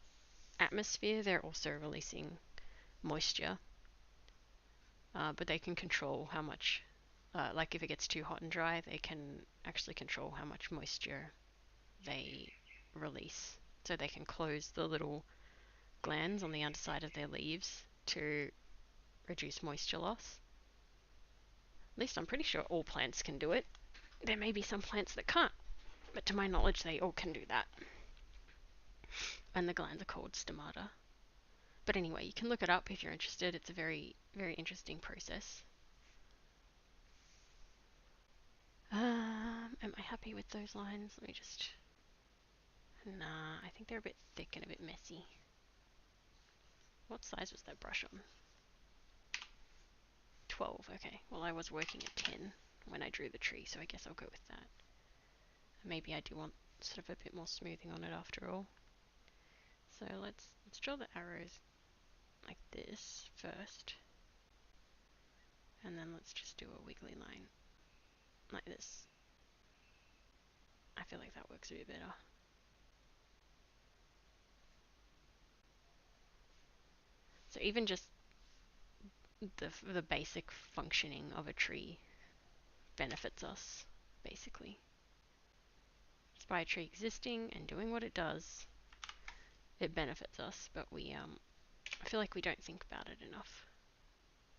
atmosphere, they're also releasing moisture. But they can control how much, like if it gets too hot and dry, they can actually control how much moisture they release. So they can close the little glands on the underside of their leaves to reduce moisture loss. At least I'm pretty sure all plants can do it. There may be some plants that can't, but to my knowledge they all can do that. And the glands are called stomata. But anyway, you can look it up if you're interested. It's a very, very interesting process. Am I happy with those lines? Let me just... Nah, I think they're a bit thick and a bit messy. What size was that brush on? 12, okay. Well, I was working at 10 when I drew the tree, so I guess I'll go with that. Maybe I do want sort of a bit more smoothing on it after all. So let's draw the arrows like this first. And then let's just do a wiggly line like this. I feel like that works a bit better. So even just the basic functioning of a tree benefits us, basically. Just by a tree existing and doing what it does, it benefits us, but I feel like we don't think about it enough.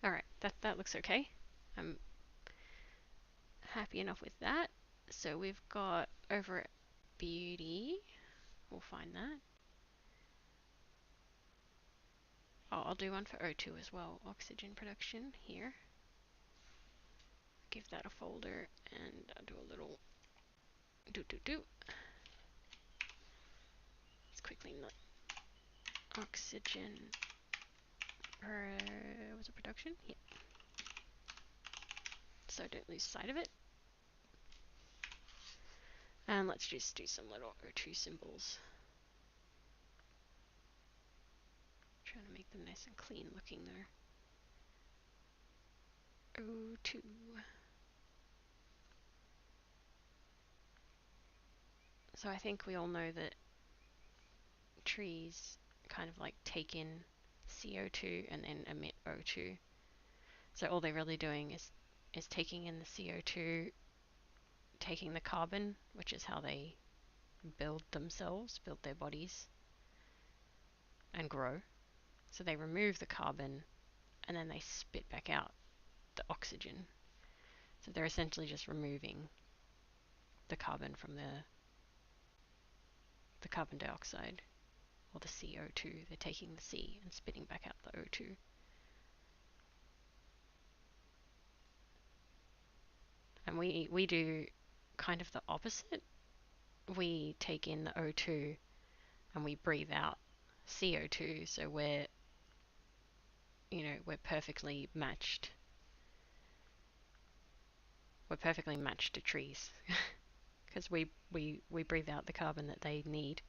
Alright, that looks okay. I'm happy enough with that. So we've got over at beauty, we'll find that. Oh, I'll do one for O2 as well, oxygen production here. Give that a folder and I'll do a little do. Let's quickly not oxygen. Was it production? Yeah. So don't lose sight of it. And let's just do some little O2 symbols. Trying to make them nice and clean looking there. O2. So I think we all know that trees kind of like take in CO2 and then emit O2. So all they're really doing is taking in the CO2, taking the carbon, which is how they build themselves, build their bodies, and grow. So they remove the carbon and then they spit back out the oxygen. So they're essentially just removing the carbon from the carbon dioxide or the CO2. They're taking the C and spitting back out the O2. And we do kind of the opposite. We take in the O2 and we breathe out CO2. So we're perfectly matched. We're perfectly matched to trees because we breathe out the carbon that they need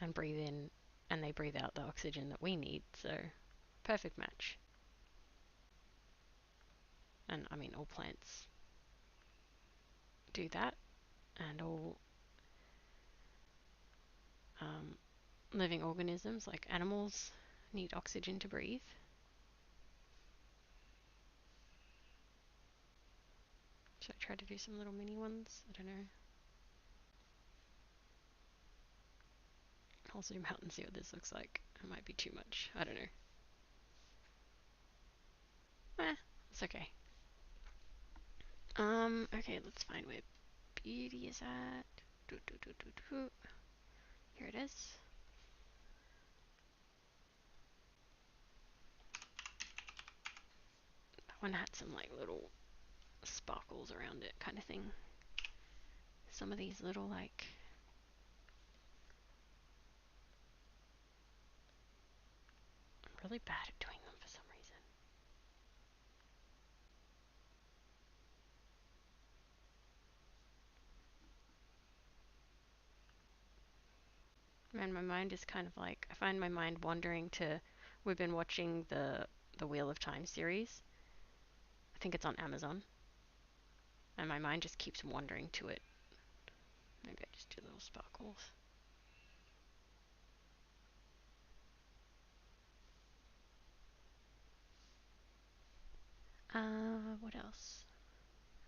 and breathe in, and they breathe out the oxygen that we need. So perfect match. And I mean, all plants do that, and all living organisms like animals need oxygen to breathe. Should I try to do some little mini ones? I don't know. I'll zoom out and see what this looks like. It might be too much. I don't know. It's okay. Okay, let's find where beauty is at. Here it is. That one had some like little sparkles around it kind of thing. Some of these little like... I'm really bad at doing them for some reason. And my mind is kind of like... I find my mind wandering to... We've been watching the Wheel of Time series. I think it's on Amazon. And my mind just keeps wandering to it. Maybe I just do little sparkles. What else?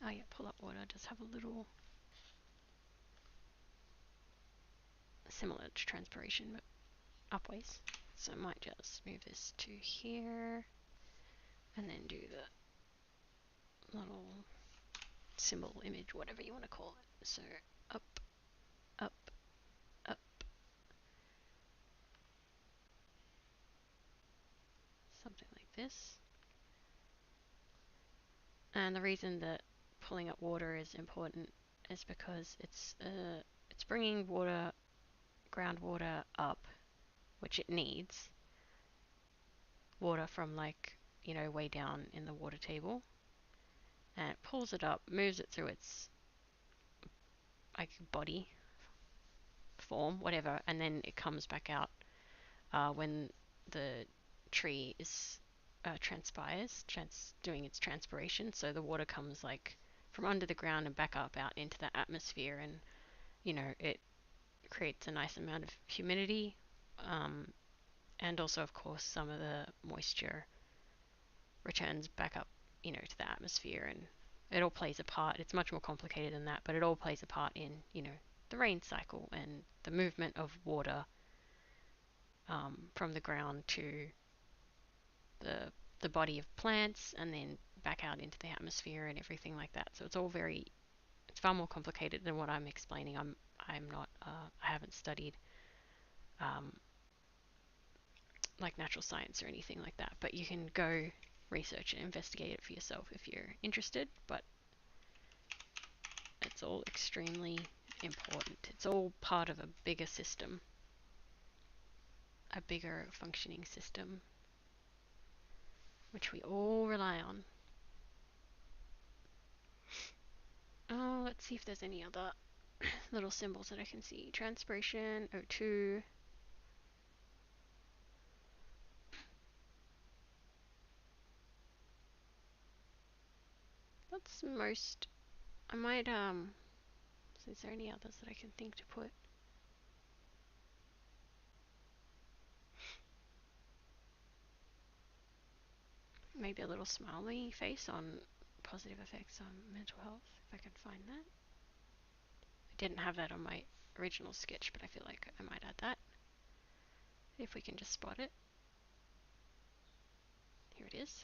Oh yeah, pull up water does have a little similar to transpiration, but upways. So I might just move this to here and then do the little symbol image, whatever you want to call it. So up, up, up. this. And the reason that pulling up water is important is because it's bringing water, groundwater up, which it needs. Water from like, you know, way down in the water table, and it pulls it up, moves it through its like body form, whatever, and then it comes back out when the tree is transpires, doing its transpiration. So the water comes like from under the ground and back up out into the atmosphere, and you know it creates a nice amount of humidity, and also of course some of the moisture returns back up, you know, to the atmosphere, and it all plays a part. It's much more complicated than that, but it all plays a part in, you know, the rain cycle and the movement of water from the ground to the body of plants and then back out into the atmosphere and everything like that. So it's far more complicated than what I'm explaining. I'm not I haven't studied like natural science or anything like that, but you can go research and investigate it for yourself if you're interested. But it's all extremely important. It's all part of a bigger system, a bigger functioning system, which we all rely on. Oh, let's see if there's any other little symbols that I can see. Transpiration, O2. That's most. I might, so is there any others that I can think to put? Maybe a little smiley face on positive effects on mental health, if I can find that. I didn't have that on my original sketch, but I feel like I might add that. If we can just spot it. Here it is.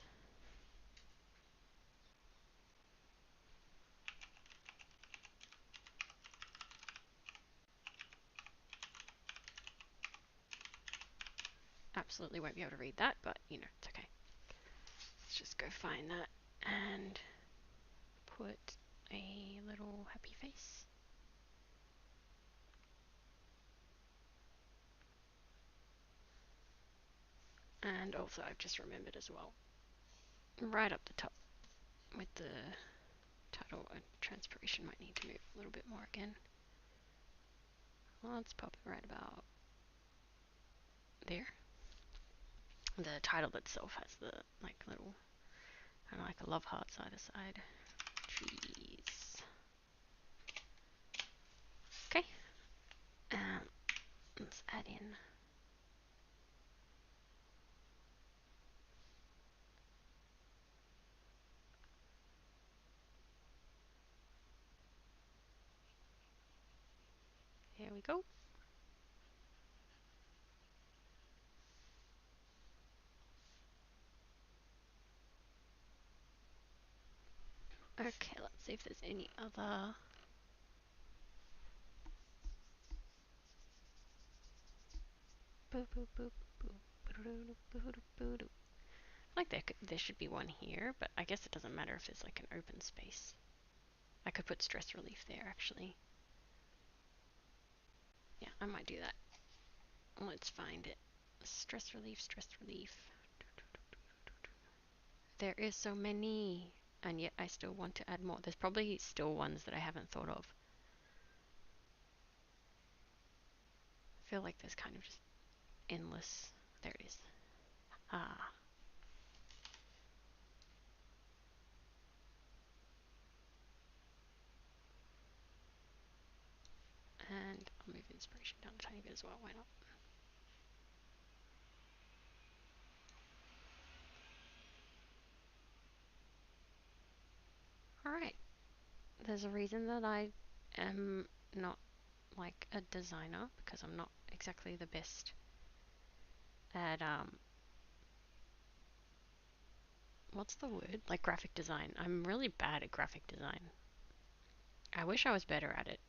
Absolutely won't be able to read that, but you know, it's okay. Let's just go find that and put a little happy face. And also I've just remembered as well, right up the top with the title, transpiration might need to move a little bit more again. Let's pop it right about there. The title itself has the like little, kind of like a love heart either side. Trees. Okay. Let's add in. Here we go. Okay, let's see if there's any other. Like there should be one here, but I guess it doesn't matter if there's like an open space. I could put stress relief there actually. Yeah, I might do that. Let's find it. Stress relief, stress relief. There is so many, and yet I still want to add more. There's probably still ones that I haven't thought of. I feel like there's kind of just endless. There it is. Ah. And I'll move inspiration down a tiny bit as well. Why not? Alright. There's a reason that I am not like a designer, because I'm not exactly the best at what's the word? Like graphic design. I'm really bad at graphic design. I wish I was better at it.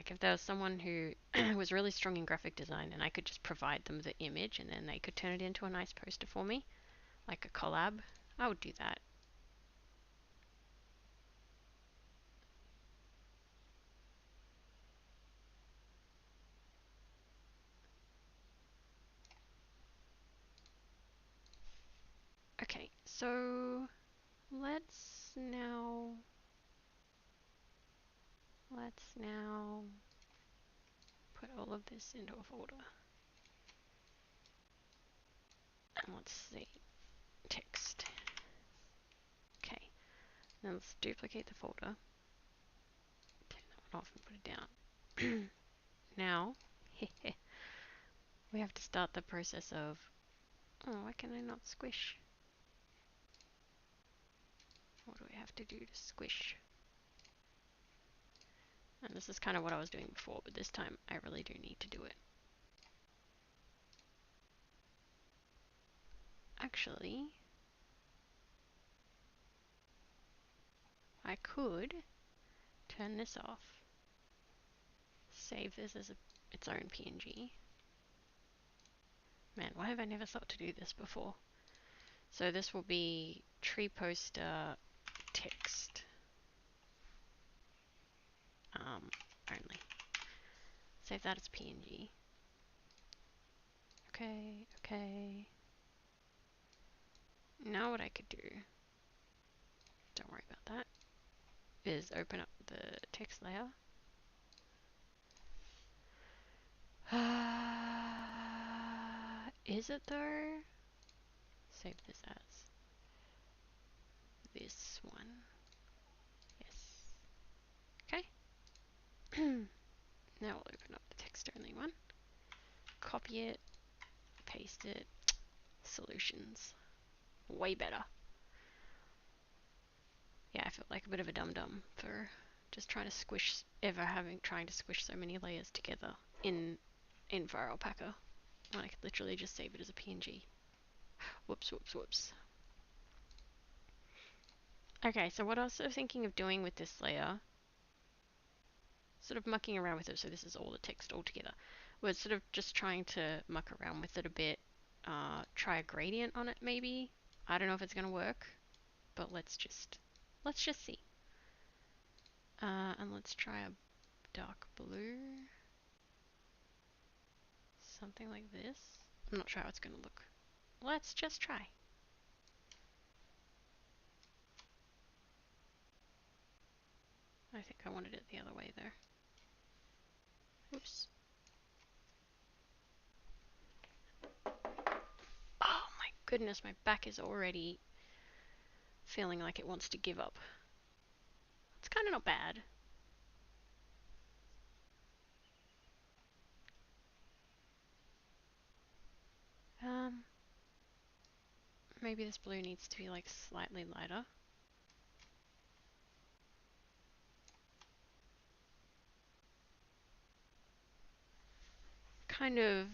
Like if there was someone who was really strong in graphic design and I could just provide them the image and then they could turn it into a nice poster for me, like a collab, I would do that. Okay, so let's now put all of this into a folder. And let's see, text. Okay, then let's duplicate the folder. Turn that one off and put it down. Now, we have to start the process of, oh, why can I not squish? What do we have to do to squish? And this is kind of what I was doing before, but this time I really do need to do it. Actually, I could turn this off, save this as its own PNG. Man, why have I never thought to do this before? So this will be tree poster text only. Save that as PNG. Okay, okay. Now what I could do, don't worry about that, is open up the text layer. Is it though? Save this as this one. Yes. Okay. Now we'll open up the text only one. Copy it, paste it. Solutions. Way better. Yeah, I feel like a bit of a dum-dum for just trying to squish, trying to squish so many layers together in FireAlpaca when I could literally just save it as a PNG. Whoops, whoops, whoops. Okay, so what I was sort of thinking of doing with this layer, sort of mucking around with it, so this is all the text all together, was sort of just trying to muck around with it a bit, try a gradient on it maybe. I don't know if it's going to work, but let's just see. And let's try a dark blue. Something like this. I'm not sure how it's going to look. Let's just try. I think I wanted it the other way there. Oops. Oh my goodness, my back is already feeling like it wants to give up. It's kind of not bad. Maybe this blue needs to be like slightly lighter. Kind of,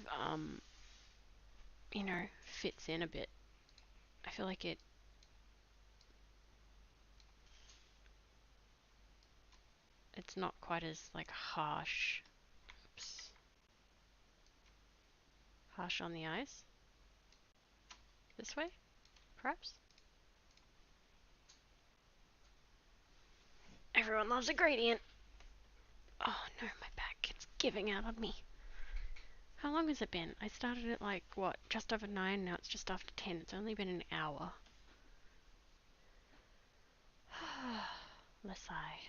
you know, fits in a bit. I feel like it's not quite as like harsh. Oops. Harsh on the eyes. This way, perhaps? Everyone loves a gradient. Oh no, my back, it's giving out on me. How long has it been? I started at like, what, just over 9, now it's just after 10. It's only been an hour. Let's sigh.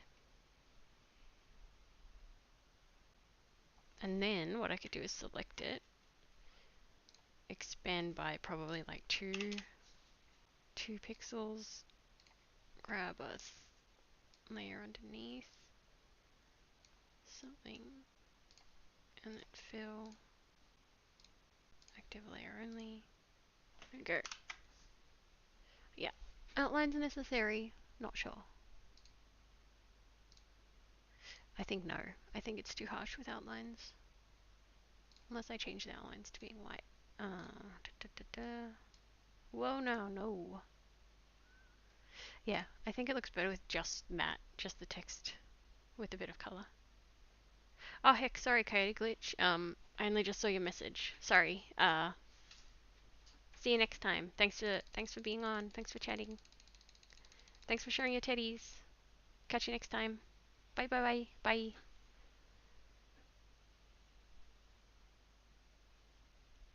And then what I could do is select it, expand by probably like 2 pixels, grab a layer underneath, something, and then fill, active layer only, and go. Yeah, outlines necessary, not sure. I think no. I think it's too harsh with outlines. Unless I change the outlines to being white. Whoa, no. Yeah, I think it looks better with just matte, just the text with a bit of color. Oh heck, sorry, Coyote Glitch. I only just saw your message. Sorry. See you next time. Thanks for being on. Thanks for chatting. Thanks for sharing your teddies. Catch you next time. Bye bye bye. Bye.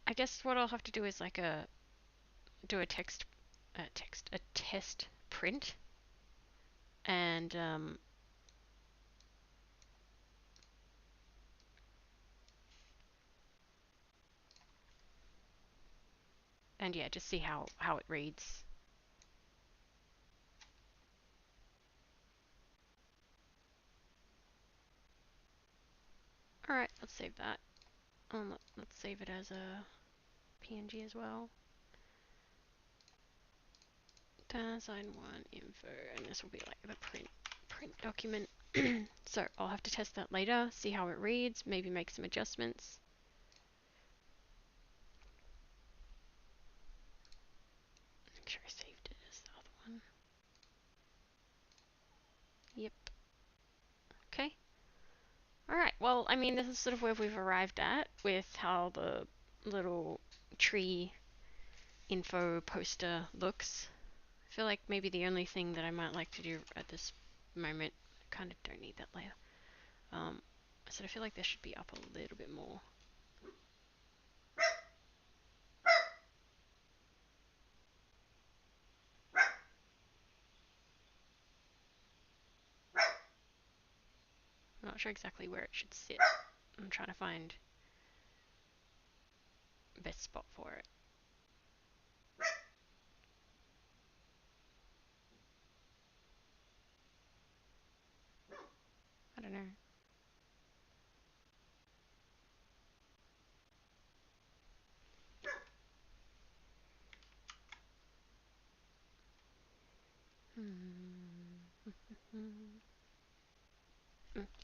I guess what I'll have to do is like do a test print, and yeah, just see how it reads. All right, let's save that. Let's save it as a PNG as well. Design one info, and this will be like the print document. So I'll have to test that later, see how it reads, maybe make some adjustments. Make sure I saved it as the other one. Yep. Okay. Alright, well, I mean, this is sort of where we've arrived at with how the little tree info poster looks. I feel like maybe the only thing that I might like to do at this moment, kind of don't need that layer. So I feel like this should be up a little bit more. I'm not sure exactly where it should sit. I'm trying to find the best spot for it. I don't know.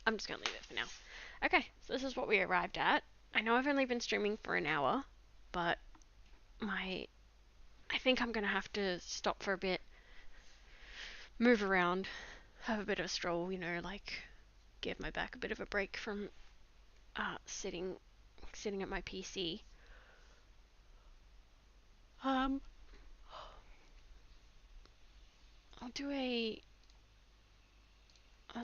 I'm just gonna leave it for now. Okay, so this is what we arrived at. I know I've only been streaming for an hour, but I think I'm gonna have to stop for a bit, move around, have a bit of a stroll, like give my back a bit of a break from sitting at my PC. Um, I'll do a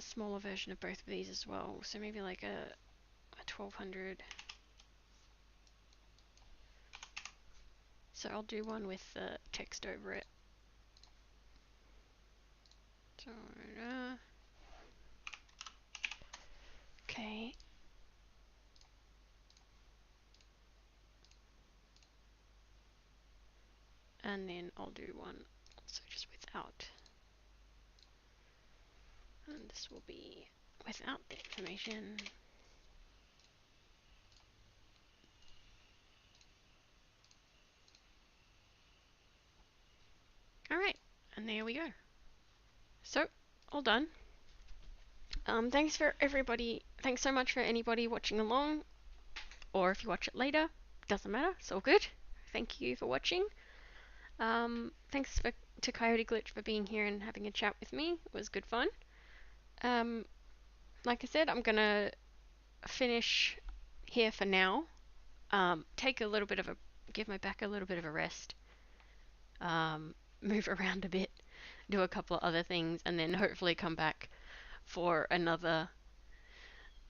smaller version of both of these as well. So maybe like a 1200. So I'll do one with the text over it. So, okay. And then I'll do one also just without. And this will be without the information. Alright, and there we go. So, all done. Thanks for everybody. Thanks so much for anybody watching along, or if you watch it later, doesn't matter. It's all good. Thank you for watching. Thanks to Coyote Glitch for being here and having a chat with me. It was good fun. Like I said, I'm gonna finish here for now. Take a little bit of give my back a little bit of a rest. Move around a bit, do a couple of other things, and then hopefully come back for another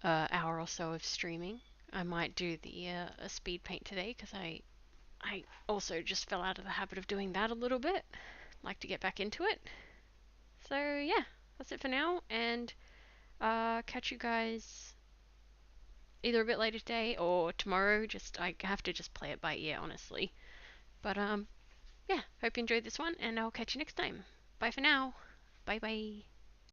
hour or so of streaming. I might do the speed paint today because I also just fell out of the habit of doing that a little bit. Like to get back into it. So yeah, that's it for now, and catch you guys either a bit later today or tomorrow. I have to just play it by ear, honestly. But yeah, hope you enjoyed this one, and I'll catch you next time. Bye for now. Bye bye.